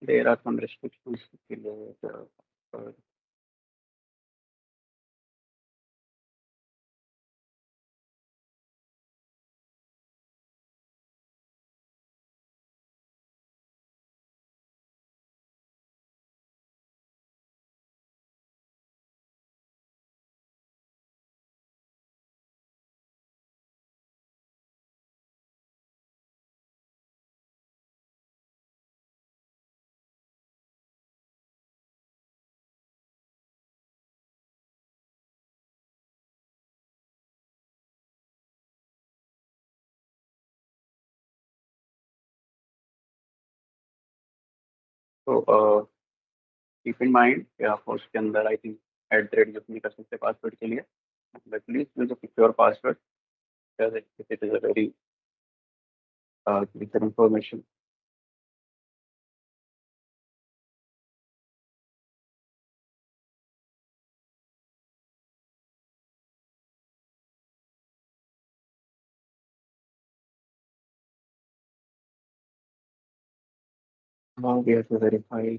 there are some restrictions below the so keep in mind या post के अंदर I think @ use नहीं कर सकते पासवर्ड के लिए, but please use a secure password because it is a very critical information. Now we have to verify.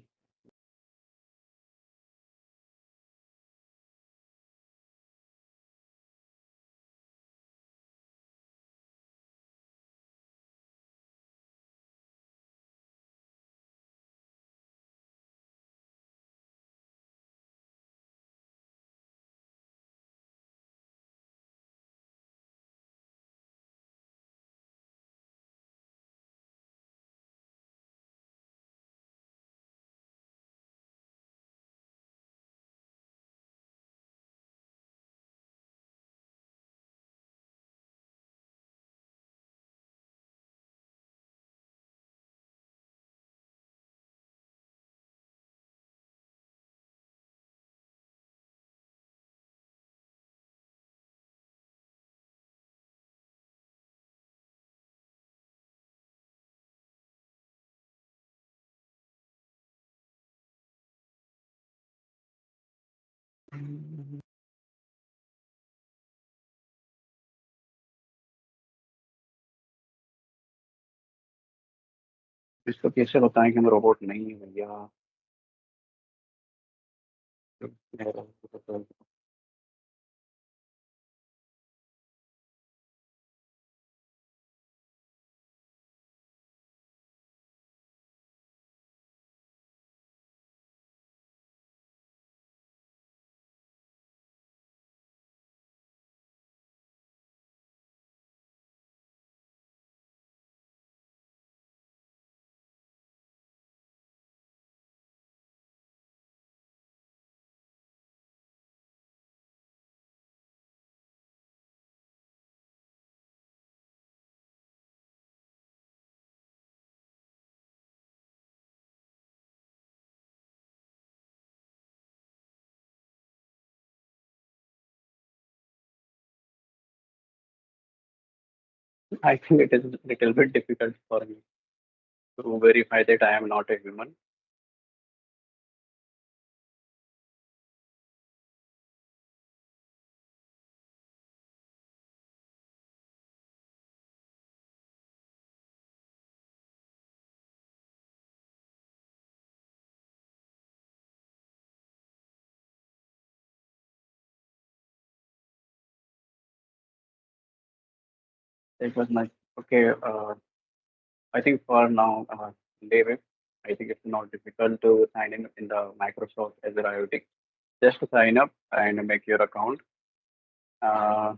इसको कैसे बताएं कि मैं रोबोट नहीं हूँ भैया. I think it is a little bit difficult for me to verify that I am not a human. It was nice. Okay. I think for now, leave it. I think it's not difficult to sign in the Microsoft Azure IoT. Just to sign up and make your account. Uh,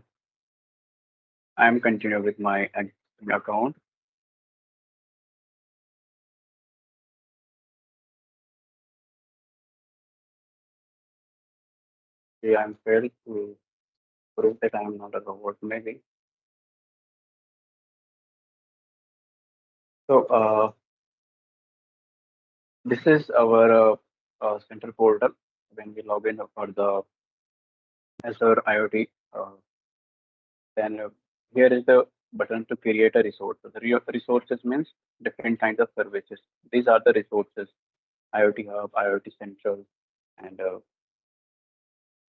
I'm continue with my account. Yeah, I'm failed to prove that I'm not a robot, maybe. So this is our central portal when we log in for the Azure IoT. Then here is the button to create a resource. So the resources means different kinds of services. These are the resources: IoT Hub, IoT Central, and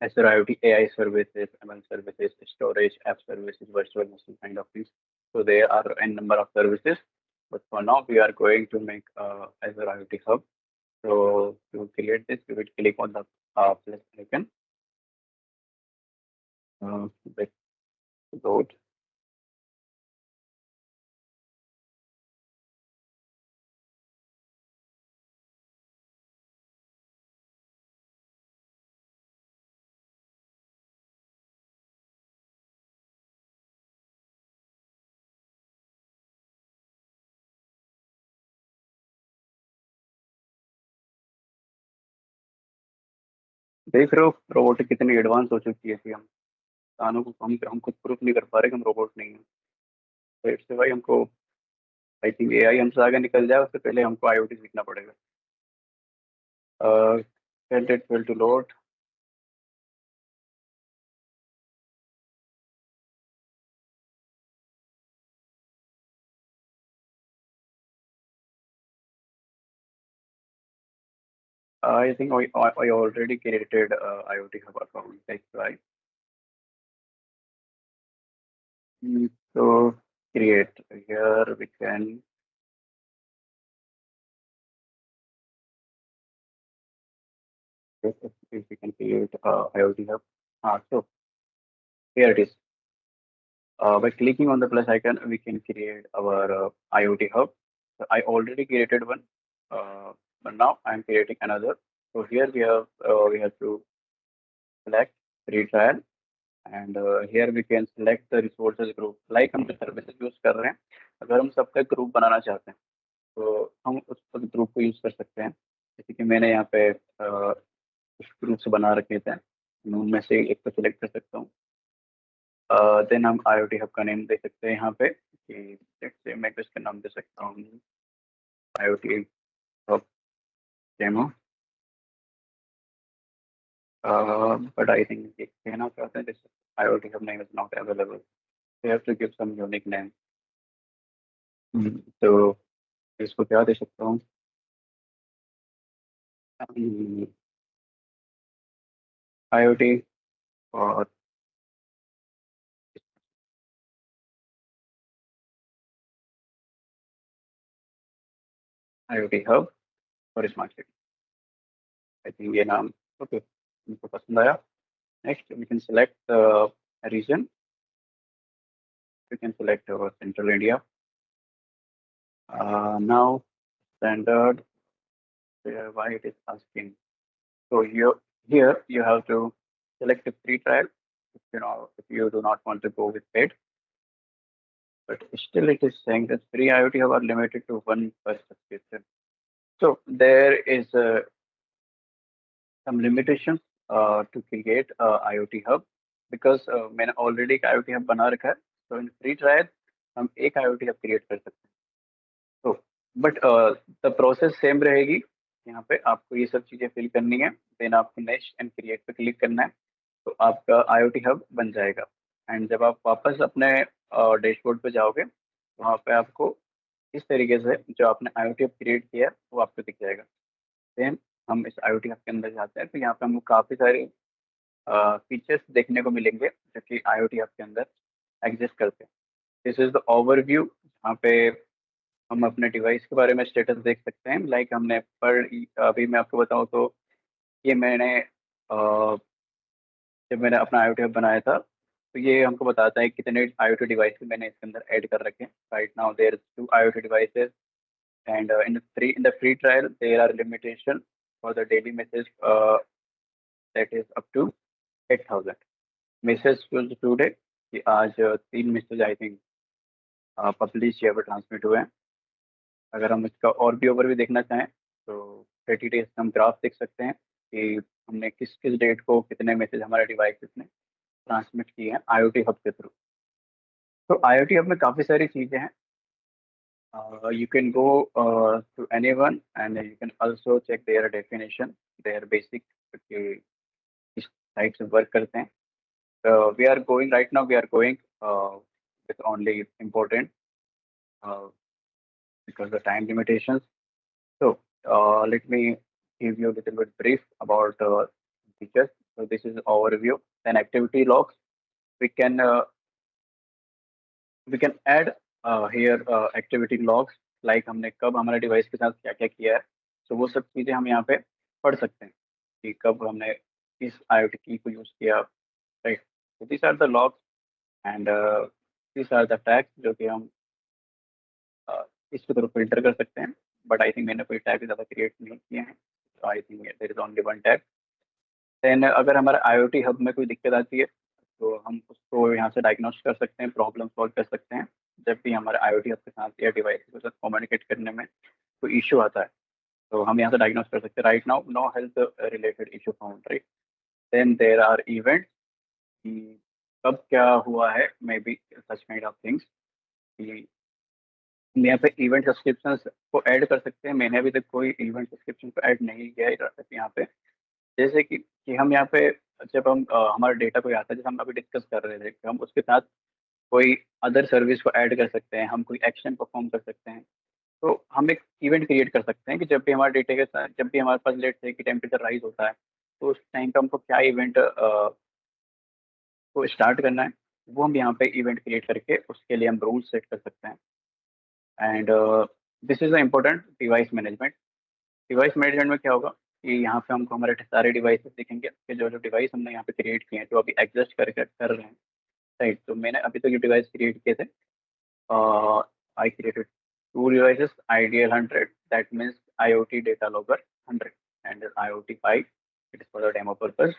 Azure IoT AI services, ML services, storage, app services, virtual machine kind of things. So there are a number of services. But for now, we are going to make Azure IoT Hub. So to create this, we will click on the plus icon. Let's go. देख रहे हो robotic कितनी advance हो चुकी है कि इंसानों को हम खुद प्रूफ नहीं कर पा रहे कि हम रोबोट नहीं है। तो इससे भाई हमको आई थिंक एआई हमसे आगे निकल जाए उससे पहले हमको आईओटी सीखना पड़ेगा। Send it will to load. I think I already created IoT Hub account. That's right. So create here we can if we can create IoT Hub. So here it is. By clicking on the plus icon, we can create our IoT Hub. So I already created one, but now I'm creating another. So here we have to select free trial, and here we can select the resources group. Like हम जो services use कर रहे हैं, अगर हम सबका group बनाना चाहते हैं, तो हम उस ग्रुप को यूज कर सकते हैं। जैसे कि मैंने यहाँ पे कुछ ग्रुप्स बना रखे थे, मैं उनमें से एक को सिलेक्ट कर सकता हूँ। देन हम IoT हब का नेम दे सकते हैं यहाँ पे कि जैसे मैं इसका नाम दे सकता हूँ IoT hub demo. But I think ये कहना चाहते हैं जैसे IoT hub name is not available, you have to give some unique name. तो इसको क्या दे सकता हूँ? IoT और IoT हब और स्मार्ट सिटी। आई थिंक ये नाम ओके उनको पसंद आया। Next we can select region, we can select our central India. Now standard, why it is asking. So here you have to select a free trial if you do not want to go with paid. But still it is saying that free IoT hub are limited to one per subscription. So there is some limitations to create IoT hub because मैंने already एक IoT hub बना रखा है. So in free trial हम एक IoT hub create कर सकते हैं. तो बट द प्रोसेस सेम रहेगी। यहाँ पे आपको ये सब चीज़ें फिल करनी है, देन आपको नेक्स्ट एंड क्रिएट पे क्लिक करना है, तो आपका IoT हब बन जाएगा। एंड जब आप वापस अपने डैशबोर्ड पे जाओगे, वहाँ पे आपको इस तरीके से जो आपने IoT हब क्रिएट किया है वो आपको दिख जाएगा। देन हम इस IoT हब के अंदर जाते हैं, तो यहाँ पे हमको काफ़ी सारे फीचर्स देखने को मिलेंगे जो कि IoT हब के अंदर एग्जिस्ट करते हैं। दिस इज द ओवरव्यू, जहाँ पे हम अपने डिवाइस के बारे में स्टेटस देख सकते हैं। लाइक हमने अभी मैं आपको बताऊं तो ये मैंने जब मैंने अपना IoT हब बनाया था, तो ये हमको बताता है कितने IoT डिवाइस मैंने इसके अंदर ऐड कर रखे हैं. Right now there 2 IoT devices and in the free trial there are limitation for the daily message that is up to 8,000 message today कि आज 3 मैसेज आई थिंक पब्लिश या फिर ट्रांसमिट हुए हैं. अगर हम इसका और भी ओवर भी देखना चाहें तो 30 डेज हम ग्राफ देख सकते हैं कि हमने किस किस डेट को कितने मैसेज हमारे डिवाइसेस ने ट्रांसमिट किए हैं IoT हब के थ्रू. तो IoT हब में काफ़ी सारी चीज़ें हैं. You can go to anyone and you can also check their definition, their basic कि किस टाइप से वर्क करते हैं. We are going right now. We are going with only important uh, because the time limitations. So let me give you a little bit brief about features. So this is overview. Then activity logs. We can add here activity logs like हमने कब हमारे device के साथ क्या क्या किया है. तो वो सब चीज़ें हम यहाँ पे पढ़ सकते हैं कि कब हमने किस IoT की को यूज़ किया. Right. So these are the logs and these are the tags जो कि हम इसके थ्रू फिल्टर कर सकते हैं. बट आई थिंक मैंने कोई टैग ज़्यादा क्रिएट नहीं किए हैं. तो I think there is only one tag. Then अगर हमारे IoT हब में कोई दिक्कत आती है तो हम उसको यहाँ से डायग्नोस कर सकते हैं, प्रॉब्लम सॉल्व कर सकते हैं. जब भी हमारे IoT हब के साथ या डिवाइस के साथ कम्युनिकेट करने में कोई इशू आता है तो हम यहाँ से डायग्नोस कर सकते हैं. Right now no health related issue found. Right. Then there are events कि कब क्या हुआ है, maybe such kind of things. हम यहाँ पे इवेंट सब्सक्रिप्शन को ऐड कर सकते हैं. मैंने अभी तक कोई इवेंट सब्सक्रिप्शन को ऐड नहीं किया है यहाँ पे. जैसे कि हम यहाँ पे जब हम हमारा डेटा कोई आता है, जैसे हम अभी डिस्कस कर रहे थे कि हम उसके साथ कोई अदर सर्विस को ऐड कर सकते हैं, हम कोई एक्शन परफॉर्म कर सकते हैं. तो हम एक इवेंट क्रिएट कर सकते हैं कि जब भी हमारे डेटा के साथ, जब भी हमारे पास लेट से कि टेम्परेचर राइज होता है तो उस टाइम पे हमको क्या इवेंट को स्टार्ट करना है, वो हम यहाँ पे इवेंट क्रिएट करके उसके लिए हम रूल सेट कर सकते हैं. And this is the important device management. Device management में क्या होगा कि यहाँ पे हमको हमारे सारे डिवाइसेस दिखेंगे कि जो जो डिवाइस हमने यहाँ पे क्रिएट किए हैं जो अभी एग्जिस्ट कर रहे हैं. राइट. तो मैंने अभी तक ये डिवाइस क्रिएट किए थे. I created 2 devices, ideal 100, that means IoT data logger 100 and IoT Pi, it is for the demo purpose.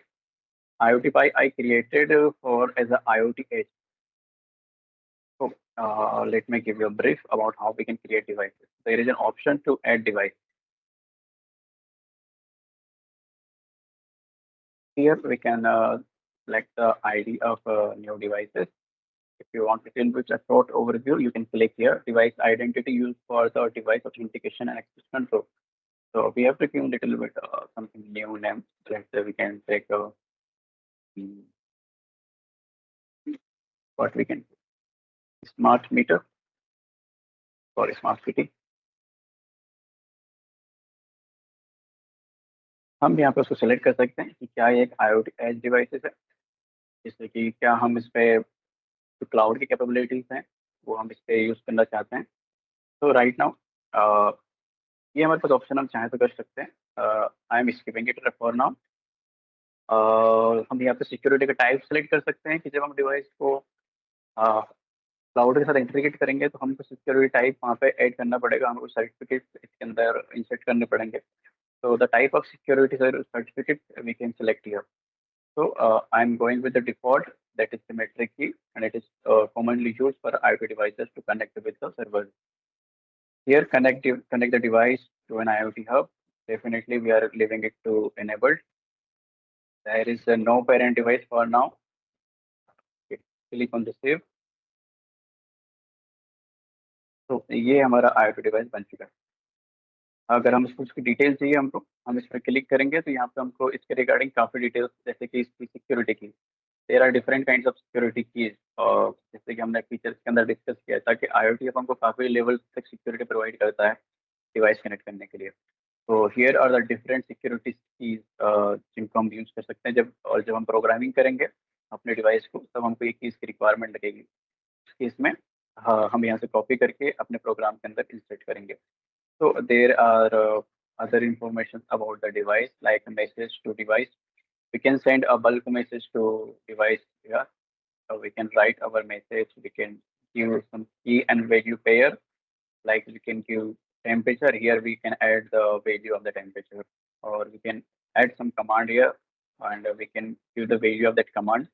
IoT Pi I created for as a IoT edge. So let me give you a brief about how we can create devices. There is an option to add device. Here we can select the ID of new devices. If you want to deal with a short overview, you can click here. Device identity used for the device authentication and access control. So we have to give a little bit something new name. Let's say we can take what we can smart meter or smart city. हम यहाँ पे उसको select कर सकते हैं कि क्या ये एक IoT एज डिवाइसेस है, जैसे कि क्या हम इस पे जो क्लाउड की कैपेबिलिटीज हैं वो हम इस पे यूज़ करना चाहते हैं. तो राइट नाउ ये हमारे पास ऑप्शन हम चाहें तो कर सकते हैं. I am skipping it for now. हम यहाँ पे सिक्योरिटी का टाइप सेलेक्ट कर सकते हैं कि जब हम डिवाइस को क्लाउड के साथ इंटीग्रेट करेंगे तो हमको सिक्योरिटी टाइप वहाँ पे ऐड करना पड़ेगा, हमको सर्टिफिकेट इसके अंदर इंसर्ट करने पड़ेंगे. So the type of security certificate we can select here. So I'm going with the default, that is symmetric key, and it is commonly used for IoT devices to connect with the server. Here connect the device to an IoT hub. Definitely we are leaving it to enabled. There is no parent device for now. Okay. Click on the save. तो ये हमारा IoT device बन चुका है. अगर हम इसको उसकी डिटेल चाहिए हमको, हम इस पर क्लिक करेंगे तो यहाँ पे हमको इसके रिगार्डिंग काफ़ी डिटेल्स, जैसे कि इसकी सिक्योरिटी की, there are different kinds of security keys. और जैसे कि हमने फीचर्स के अंदर डिस्कस किया था कि IoT अब हमको काफ़ी लेवल तक सिक्योरिटी प्रोवाइड करता है डिवाइस कनेक्ट करने के लिए. तो here are the different security keys जिनको हम यूज़ कर सकते हैं जब हम प्रोग्रामिंग करेंगे अपने डिवाइस को, तब हमको एक कीज़ की रिक्वायरमेंट लगेगी. इस केस में हम यहाँ से कॉपी करके अपने प्रोग्राम के अंदर इंसर्ट करेंगे. So there are other information about the device, like a message to device. We can send a bulk message to device here. we can write our message. We can give some key and value pair. Like we can give temperature here. We can add the value of the temperature, or we can add some command here, and we can give the value of that command.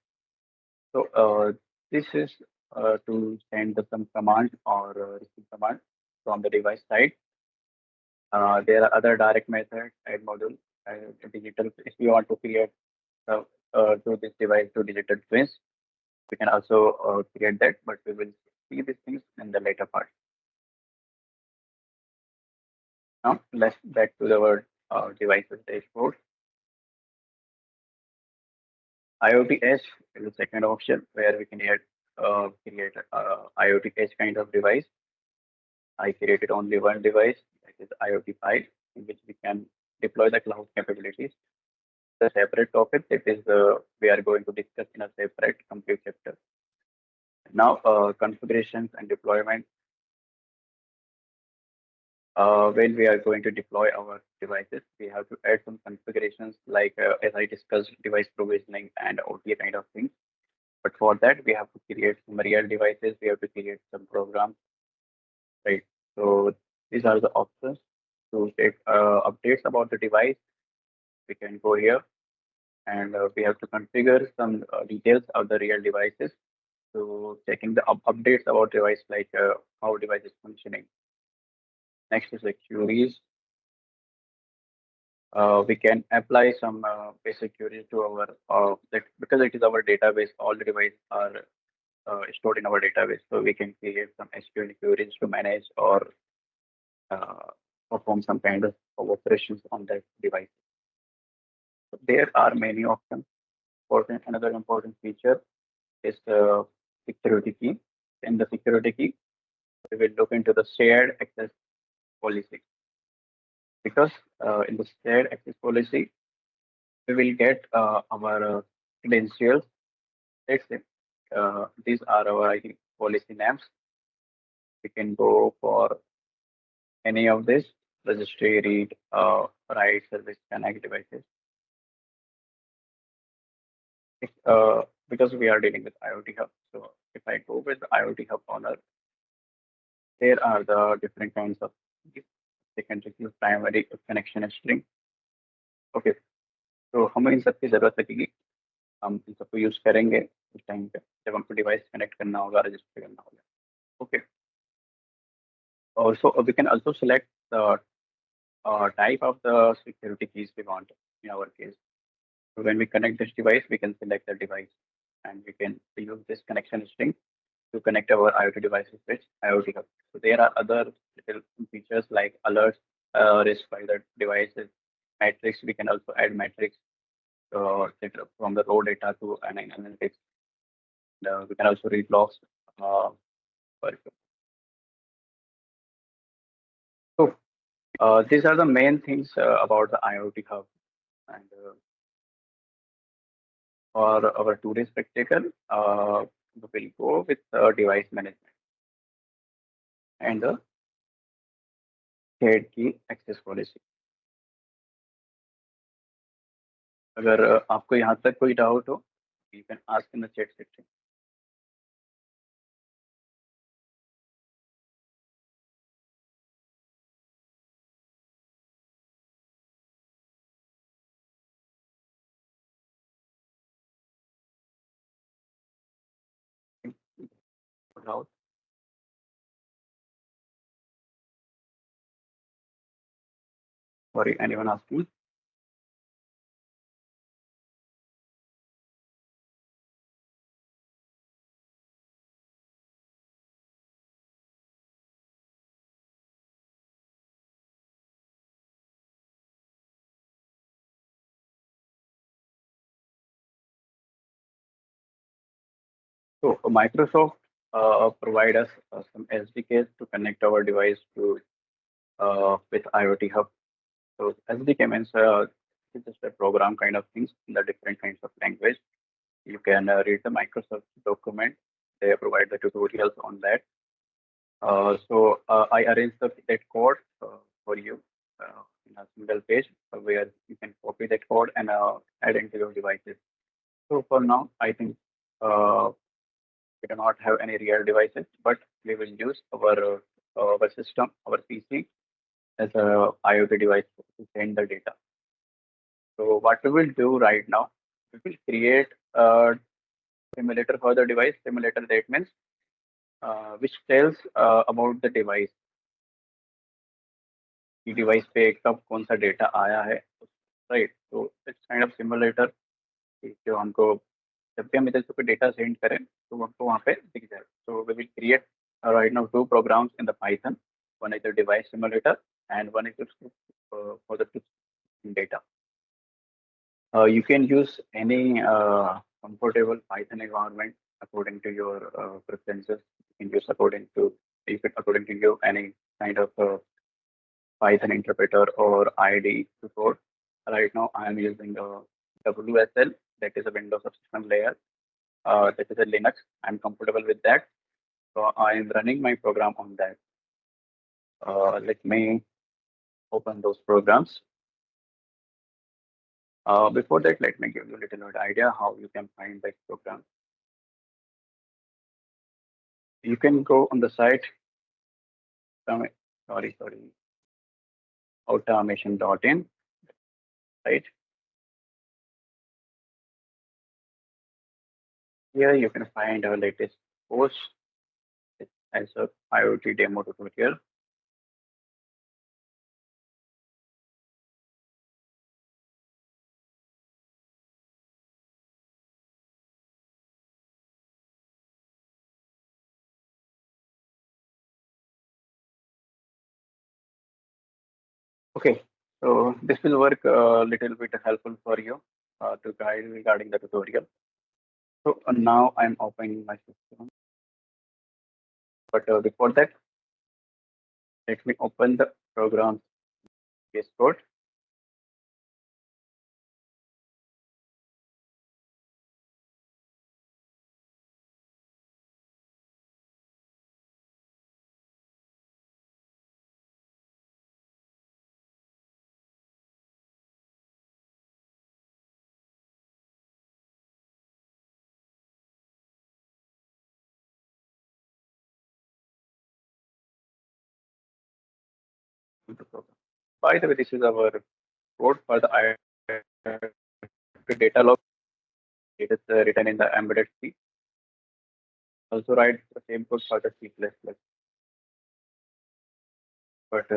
So this is to send some command or receive command from the device side. There are other direct methods, add module, digital. If you want to create to this device to digital twins, we can also create that, but we will see these things in the later part. Now let's back to our devices dashboard. IoT Edge is the second option where we can create IoT Edge kind of device. I created only one device, that is IoT 5, in which we can deploy the cloud capabilities. The separate topic that is we are going to discuss in a separate complete chapter. Now configurations and deployment. When we are going to deploy our devices, we have to add some configurations like as I discussed, device provisioning and OTA kind of things. But for that, we have to create some real devices. We have to create some programs, right? So these are the options to take updates about the device. We can go here and we have to configure some details of the real devices. So checking the updates about device like how device is functioning. Next is the queries. We can apply some basic queries to our because it is our database. All the devices are stored in our database, so we can create some SQL queries to manage or perform some kind of operations on that device. So there are many options. Another important feature is the security key. In the security key, we will look into the shared access policy, because in the shared access policy, we will get our credentials. Let's say these are our I think policy names. We can go for any of this registry, read, write, service, connect devices. Because we are dealing with IoT Hub, so if I go with the IoT Hub owner, there are the different kinds of secondary key, primary connection string. Okay, तो हमें इन सब की जरूरत लगेगी. हम इन सबको use करेंगे उस टाइम पे जब हमको डिवाइस कनेक्ट करना होगा, रजिस्टर करना होगा. Okay. Also, we can also select the type of the security keys we want in our case. So when we connect this device, we can select the device and we can use this connection string to connect our IoT devices with IoT Hub. So there are other little features like alerts raised by the devices, metrics. We can also add metrics from the raw data to an analytics. We can also read logs. So these are the main things about the IoT Hub. And for our today's practical, we will go with device management and the shared key access policy. अगर आपको यहाँ तक कोई doubt हो, you can ask in the chat section. Doubt. Sorry, anyone asking? So Microsoft provide us some SDKs to connect our device to with IoT Hub. So SDK means it's just a program kind of things in the different kinds of language. You can read the Microsoft document. They provide the tutorials on that. So I arranged that code for you in a single page where you can copy that code and add into your devices. So for now, I think We do not have any real devices, but we will use our system, our PC, as a IoT device to send the data. So what we will do right now, we will create a simulator for the device. Simulator, that means which tells about the device. कि device पे कब कौन सा data आया है, right? तो it's kind of simulator जो हमको जब भी हम इधर से कोई डेटा सेंड करें तो हमको वहाँ पे दिख जाए. So we will create right now two programs in the Python. One is the device simulator and one is for the data. You can use any comfortable Python environment according to your preferences. You can use according to your any kind of Python interpreter or IDE to code. Right now, I am using WSL, that is a Windows subsystem layer. That is a Linux. I'm comfortable with that. So I am running my program on that. Let me open those programs. Before that, let me give you a little bit idea how you can find that program. You can go on the site, automation.in, right? Here you can find our latest post as a IoT demo tutorial. Okay, so this will work a little bit helpful for you to guide regarding the tutorial. So now I'm opening my system. But before that, let me open the program case code. The program. By the way, this is our code for the data log. It is written in the embedded C. Also write the same code for the C++. But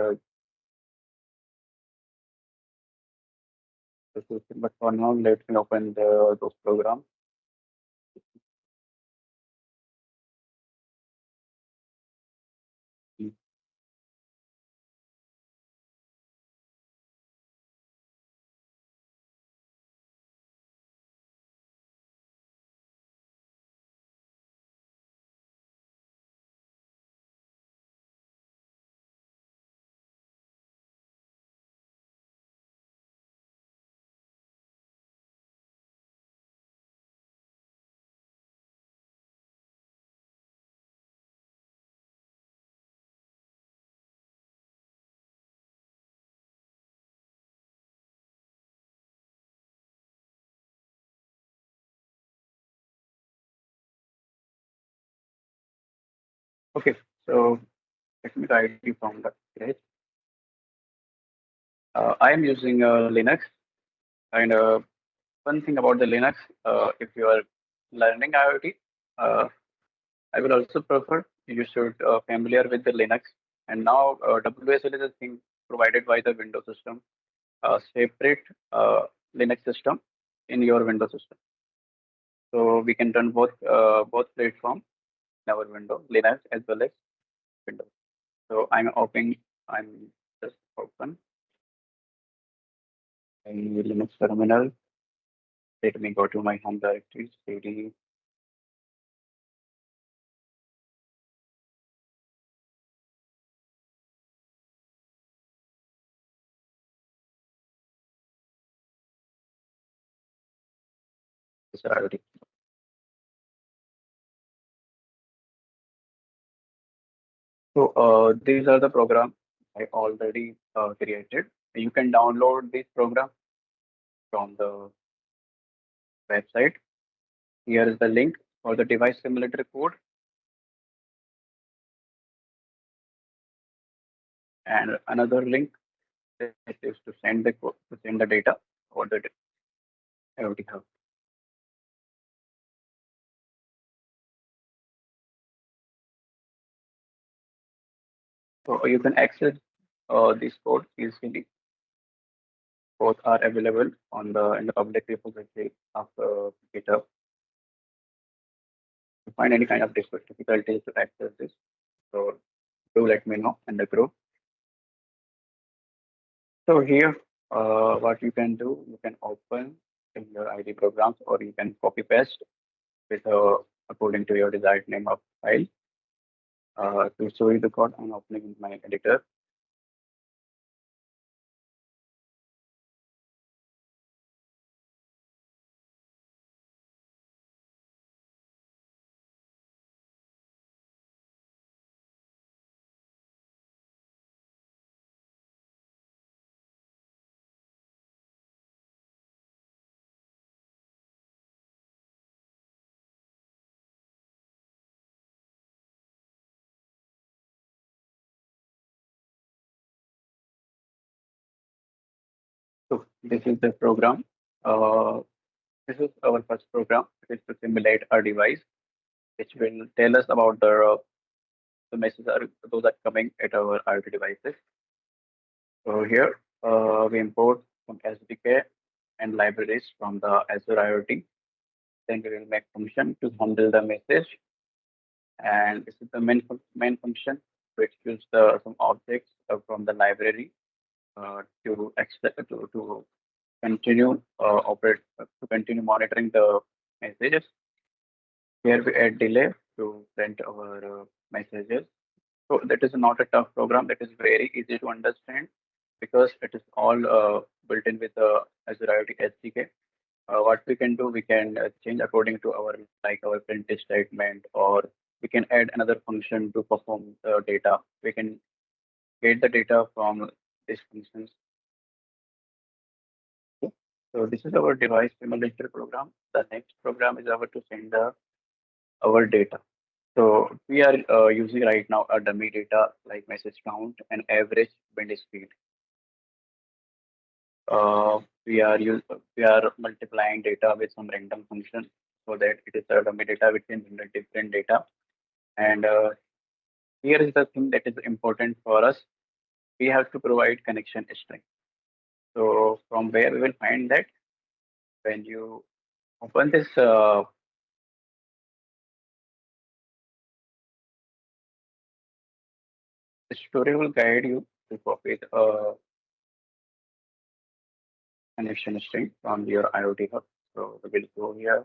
for now, let me open those programs. Okay, so let me guide you from the scratch. I am using Linux, and one thing about the Linux, if you are learning IoT, I will also prefer you should familiar with the Linux. And now WSL is a thing provided by the Windows system, separate Linux system in your Windows system. So we can run both platforms in our window, Linux as well as Windows. So I'm just open a Linux terminal. Let me go to my home directory, cd IoT. So these are the programs I already created. You can download this program from the website. Here is the link. for the device simulator code, and another link that is to send the code, to send the data or the IoT Hub. So you can access these codes easily. Both are available on the in the public repository of GitHub. If you find any kind of difficulties to access this, so do let me know in the group. So here, what you can do, you can open in your ID programs, or you can copy paste with according to your desired name of file. To show you the code, I'm opening in my editor. So this is the program. Uh, this is our first program. It is to simulate a device, which will tell us about the messages are those are coming at our IoT devices. So here we import some SDK and libraries from the Azure IoT. Then we will make function to handle the message. And this is the main function to excuse some objects from the library to continue to continue monitoring the messages. Here we add delay to print our messages. So that is not a tough program. That is very easy to understand because it is all built in with the Azure IoT SDK. What we can do, we can change according to our like our print statement, or we can add another function to perform the data. We can get the data from these functions. Okay. So this is our device simulator program. The next program is our to send our data. So we are using right now a dummy data like message count and average wind speed. We are multiplying data with some random function so that it is a dummy data which can generate different data. And here is the thing that is important for us. We have to provide connection string. So from where we will find that when you open this tutorial will guide you to copy the connection string from your IoT hub. So we will go here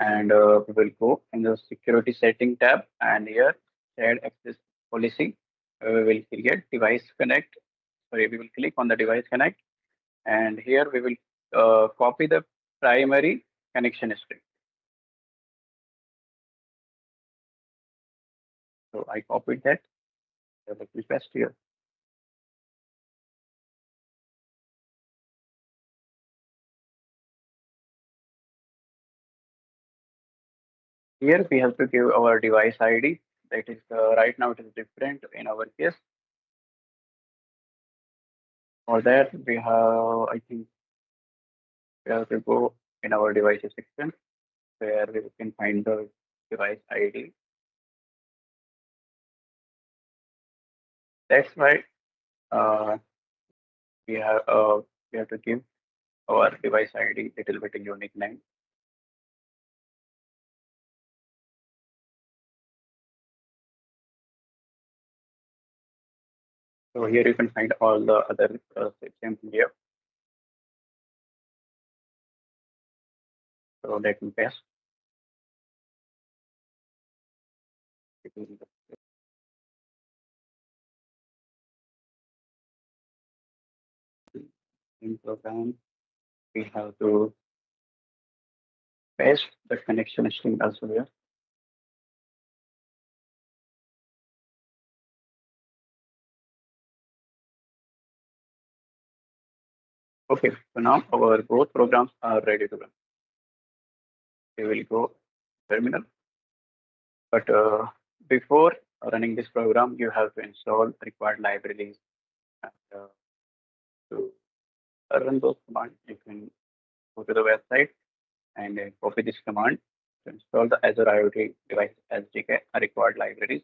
and we will go in the security setting tab, and here shared access policy. We will create device connect. Sorry, we will click on the device connect, and here we will copy the primary connection string. So I copied that. Let me paste here. Here we have to give our device ID. That is right now it is different in our case. For that we have, I think, we have to go in our devices section where we can find the device ID. That's why uh, we have to give our device ID little bit unique name. So here you can find all the other sections here. So let me paste. In program, we have to paste the connection string also here. Okay, so now our both programs are ready to run. We will go terminal. But before running this program, you have to install required libraries. And, to run those commands, you can go to the website and copy this command to install the Azure IoT device SDK required libraries.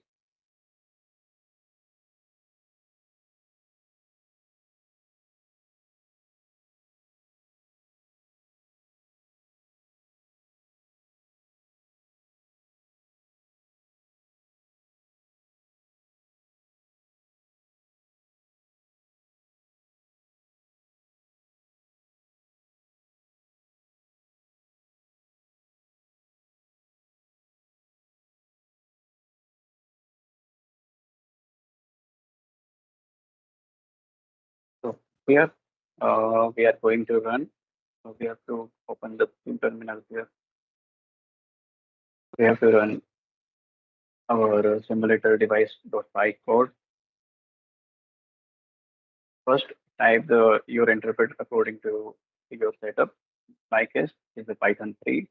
So here we are going to run. So we have to open the terminal here. We have to run our simulator device.py code. First, type your interpret according to your setup. My case is a Python 3.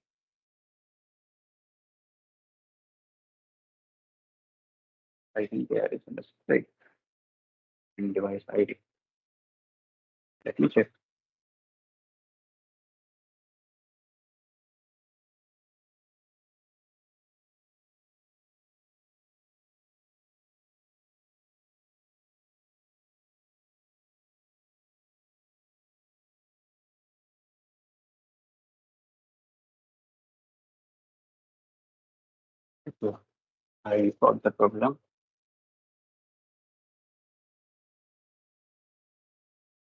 I think there is a mistake in device ID. Let me check. So I got the problem.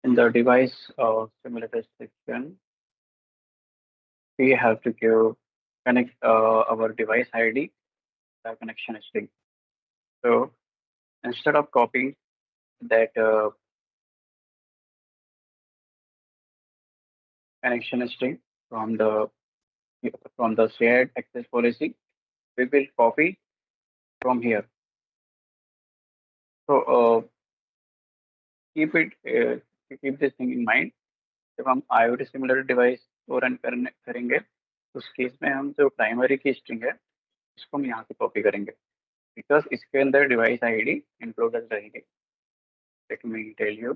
In the device simulator section, we have to give connect our device ID, the connection string. So instead of copying that connection string from the shared access policy, we will copy from here. So keep this thing in mind. जब हम IoT simulator device को run करेंगे तो उस case में हम जो primary की स्ट्रिंग है उसको हम यहाँ से कॉपी करेंगे बिकॉज इसके अंदर डिवाइस आईडी इंक्लूडेड रहेगी. Let me tell you.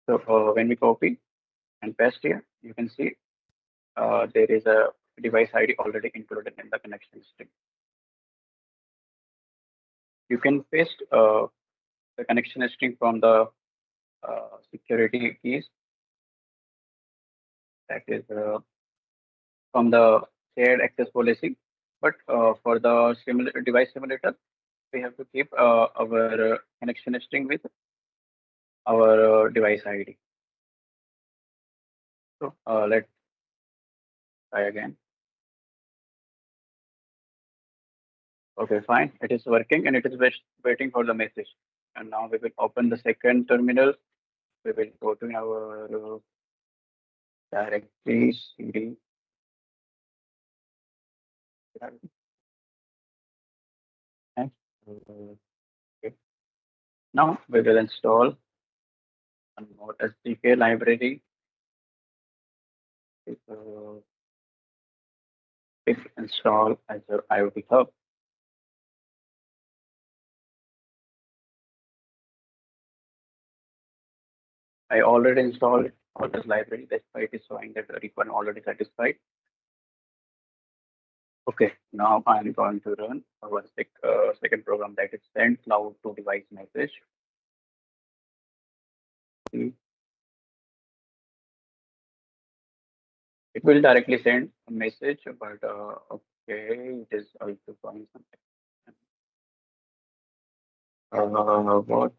So when we copy and paste here, you can see there is a device ID already included in the connection string. You can paste the connection string from the security keys, that is from the shared access policy. But for the device simulator, we have to keep our connection string with our device ID. So let's try again. Okay, fine. It is working and it is waiting for the message. And now we will open the second terminal. We will go to our directory cd. Next. Okay. Now we will install one more SDK library. If install Azure IoT Hub. I already installed all this library. That's why it is showing that the requirement already satisfied. Okay, now I'm going to run our second program, that is send cloud to device message. It will directly send a message, but okay, it is also showing something. What?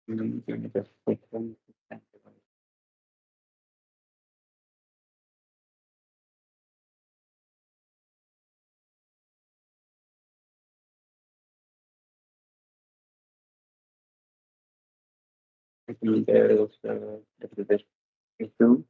Give me just a second. There is this issue.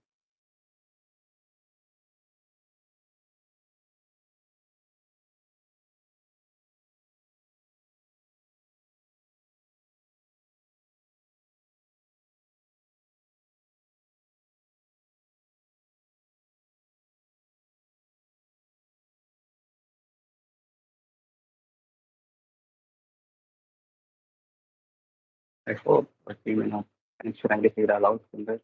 I hope our team enough and should I figure out from this.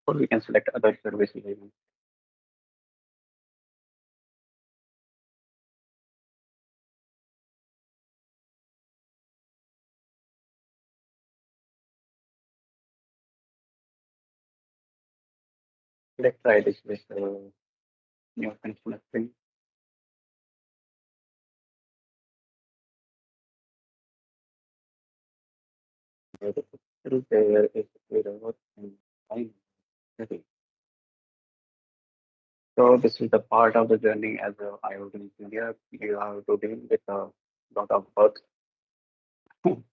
Or we can select other services even. Let's try this with new functional string. Where the pixel there is zero and line. Okay. So this is the part of the journey as a IoT engineer. You have to deal with a lot of bugs in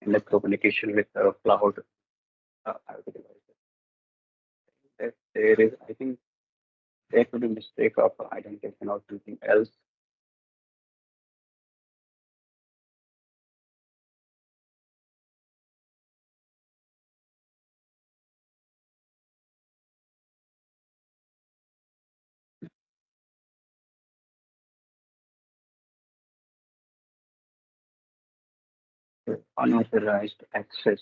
the communication with the cloud IoT devices. There is, I think, there could be mistake of identification or something else. Unauthorized access.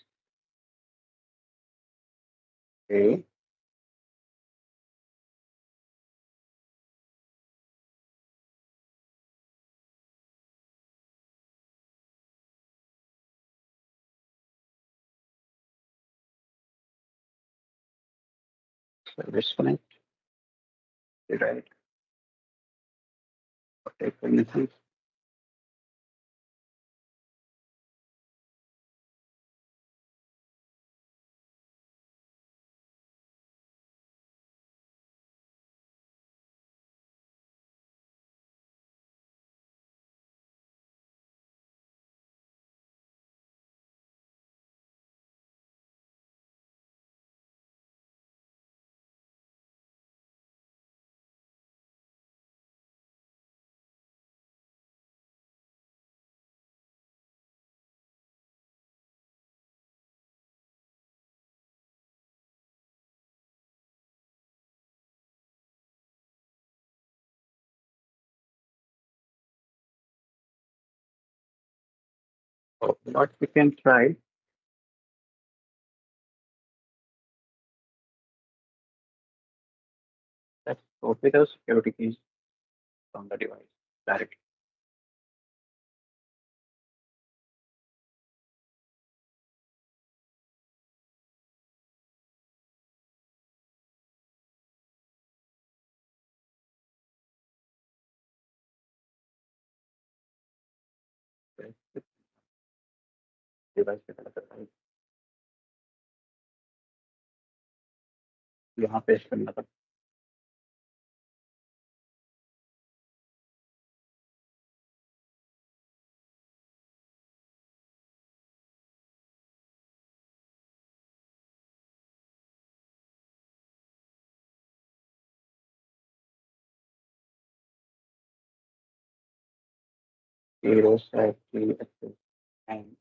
Okay. Service connect. Right. Okay. Anything. So what we can try. Let's copy the security keys from the device directly. Device पे चला सकता है यहाँ paste करना था zero set three access and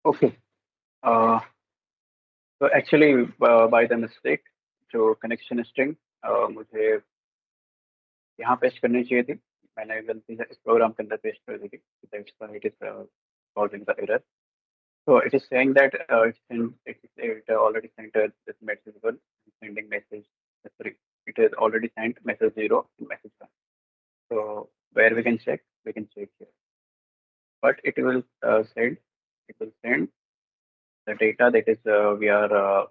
okay. Uh, so actually by the mistake जो connection string मुझे यहाँ पेस्ट करनी चाहिए थी मैंने गलती से इस प्रोग्राम के अंदर पेस्ट कर दी थी that's why it is causing the error So it is saying that it already sent this message one, sending message three. It has already sent message zero and message one. So where we can check here. But it will send the data that is we are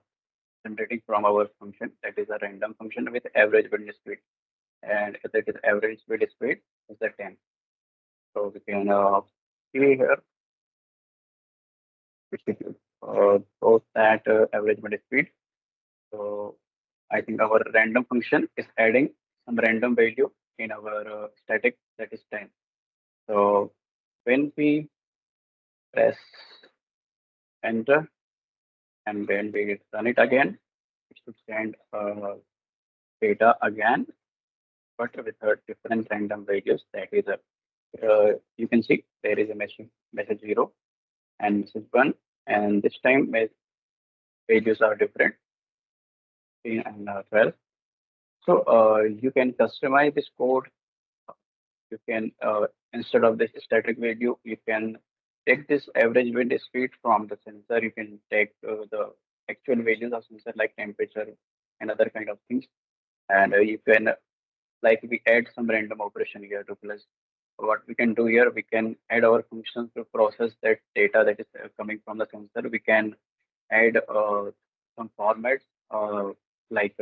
generating from our function, that is a random function with average bit speed, and that is average bit speed is the 10. So we can see here which is shows that average bit speed. So I think our random function is adding some random value in our static, that is 10. So when we press enter and when we run it again, it should send data again, but with a different random values. That is a you can see there is a message zero and message one, and this time values are different, 15 and 12. So you can customize this code. You can instead of this static value, you can take this average wind speed from the sensor. You can take the actual values of sensor like temperature and other kind of things, and you can like we add some random operation here to plus. What we can do here, we can add our functions to process that data that is coming from the sensor. We can add some formats like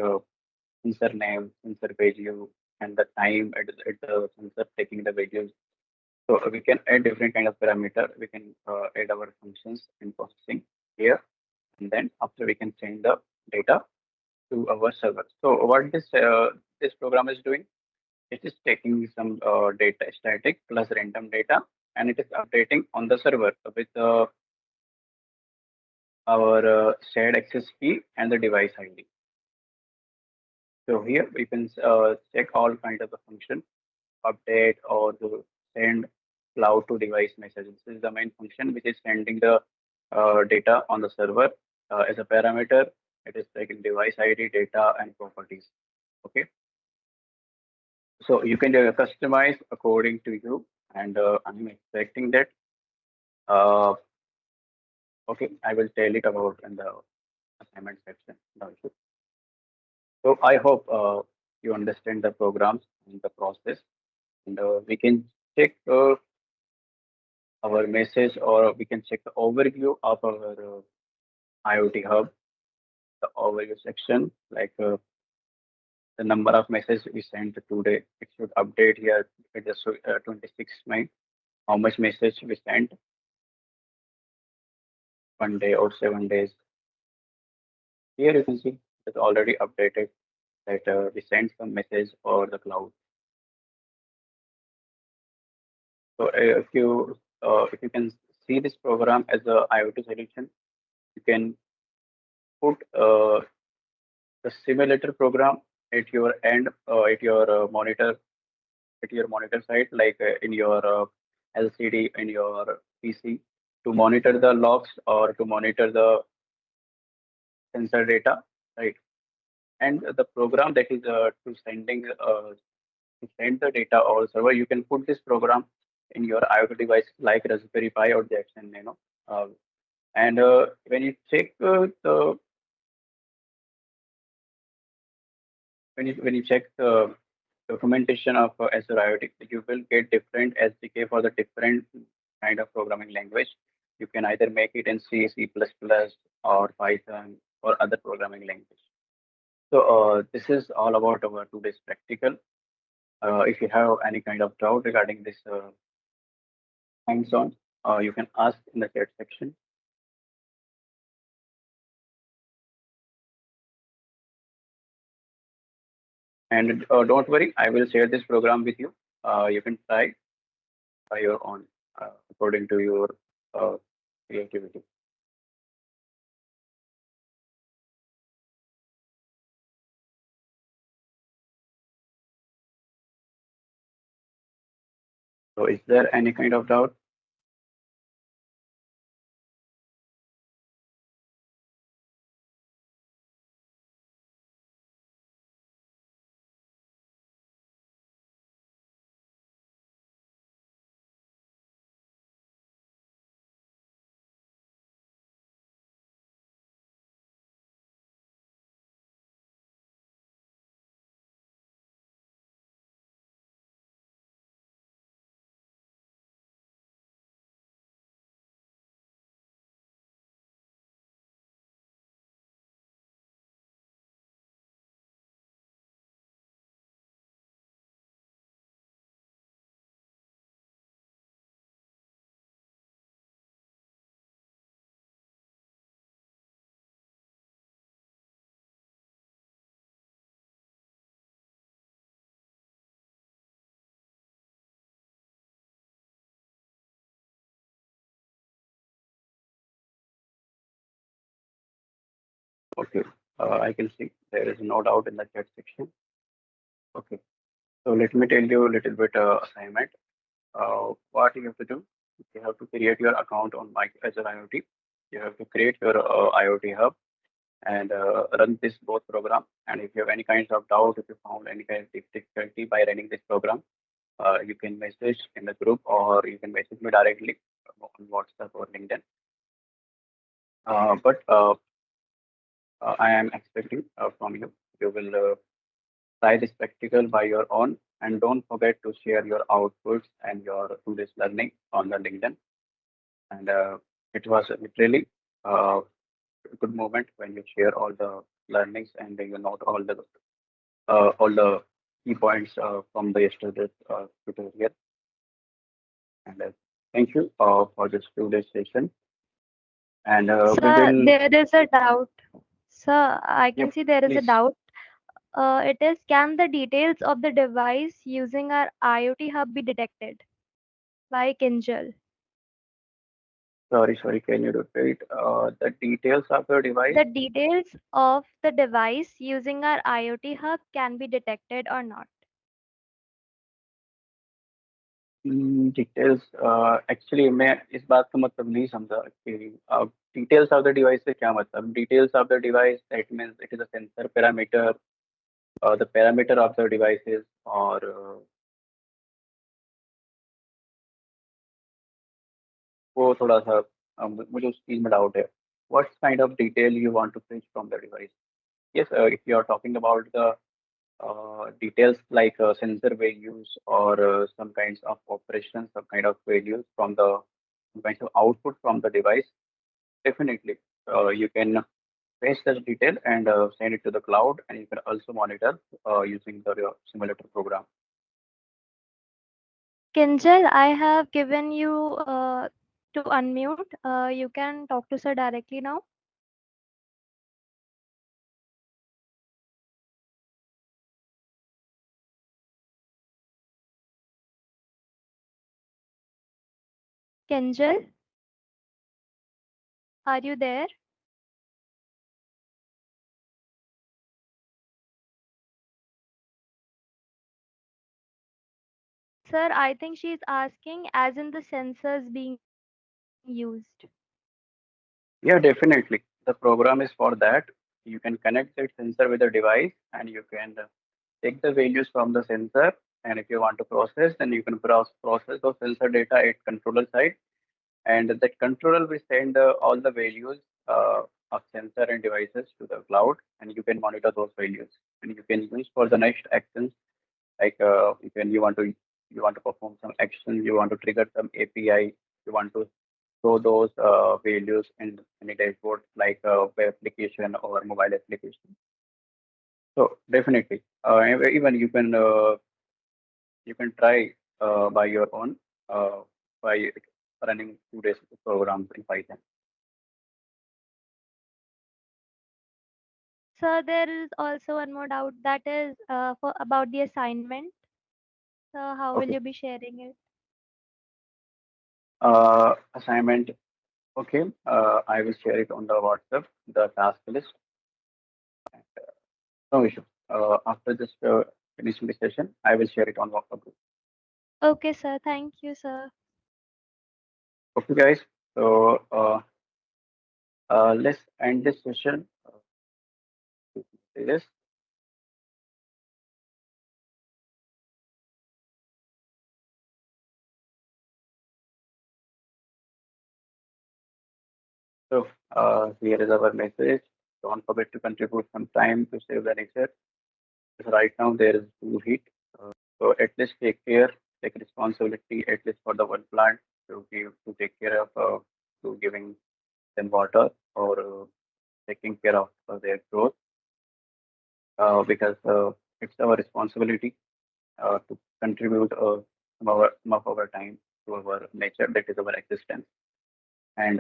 sensor name, sensor value, and the time at the sensor taking the values. So we can add different kind of parameter. We can add our functions in processing here, and then after we can send the data to our server. So what this program is doing, it is taking some data static plus random data, and it is updating on the server with our shared access key and the device ID. So here we can check all kinds of the function, update or to send cloud to device messages. This is the main function which is sending the data on the server as a parameter. It is taking device ID, data, and properties. Okay, so you can customize according to you, and I'm expecting that. Uh, okay, I will tell it about in the assignment section. No issue. So I hope you understand the programs and the process, and we can check our message, or we can check the overview of our IoT Hub, the overview section, like the number of messages we sent today. It should update here. It is 26 May. How much message we sent 1 day or 7 days. Here you can see it's already updated that we sent some message over the cloud. So if you can see this program as a IoT solution, you can put the simulator program at your end, at your monitor side, like in your LCD in your PC, to monitor the logs or to monitor the sensor data, right? And the program that is to send the data or server, you can put this program in your IoT device like Raspberry Pi or Jackson, and when you check the when you check the documentation of Azure IoT, you will get different SDK for the different kind of programming language. You can either make it in C, C++, or Python, or other programming language. So this is all about our today's practical. If you have any kind of doubt regarding this hands-on, you can ask in the chat section. And don't worry, I will share this program with you. You can try by your own, according to your uh, creativity. So is there any kind of doubt? Okay, I can see there is no doubt in the chat section. Okay, so let me tell you a little bit assignment. What you have to do, you have to create your account on my Azure IoT. You have to create your IoT hub and run this both program. And if you have any kinds of doubt, if you found any kind of difficulty by running this program, you can message in the group or you can message me directly on WhatsApp or LinkedIn. But I am expecting from you, you will try this practical by your own and don't forget to share your outputs and your today's learning on the LinkedIn. And it was literally a good moment when you share all the learnings and you note all the key points from the yesterday's tutorial. And thank you for this 2 day session. And we Sir, will, there is a doubt. Sir, I can yep, see there is a please. doubt. It is, can the details of the device using our IoT hub be detected by Kinjal? Sorry, can you repeat the details of the device? The details of the device using our IoT hub can be detected or not. Details actually मैं इस बात का मतलब नहीं समझा कि details of the device से क्या मतलब details of the device that means it is a sensor parameter the parameter of the devices और वो थोड़ा सा मुझे उस चीज में डाउट है what kind of detail you want to fetch from the device yes if you are talking about the details like sensor values or some kinds of operations, some kind of values from the some kinds of output from the device. Definitely, you can paste this detail and send it to the cloud, and you can also monitor using the simulator program. Kinjal, I have given you to unmute. You can talk to sir directly now. Kinjal, are you there? Sir, I think she is asking as in the sensors being used. Yeah, definitely. The program is for that. You can connect that sensor with the device, and you can take the values from the sensor. And if you want to process, then you can process those sensor data at controller side, and that controller will send all the values of sensor and devices to the cloud, and you can monitor those values, and you can use for the next actions like you want to perform some action, you want to trigger some API, you want to show those values in any dashboard like web application or mobile application. So definitely, even you can try by your own by running 2 days programs in Python. Sir, there is also one more doubt that is for about the assignment. So how will Okay. you be sharing it? Assignment. Okay. I will share it on the WhatsApp, the task list. No issue. After this finishing the session, I will share it on WhatsApp group. Okay, sir. Thank you, sir. Okay, guys. So let's end this session. This. So here is our message. Don't forget to contribute some time to save the nature. Because right now there is too heat. So at least take care, take responsibility at least for the one plant to take care of to giving them water or taking care of their growth because it's our responsibility to contribute some of our time to our nature, that is our existence. And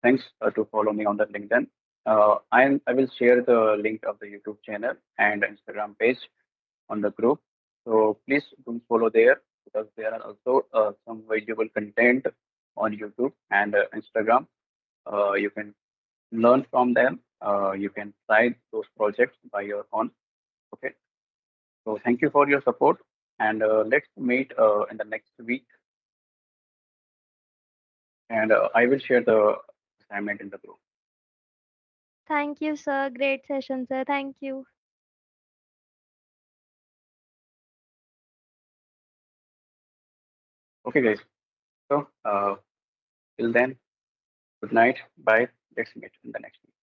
thanks to follow me on the LinkedIn. I will share the link of the YouTube channel and Instagram page on the group. So please do follow there because there are also some valuable content on YouTube and Instagram. You can learn from them you can try those projects by your own. Okay. So thank you for your support, and let's meet in the next week. And I will share the assignment in the group. Thank you, sir. Great session, sir. Thank you. Okay, guys. So till then, good night. Bye. Let's meet in the next week.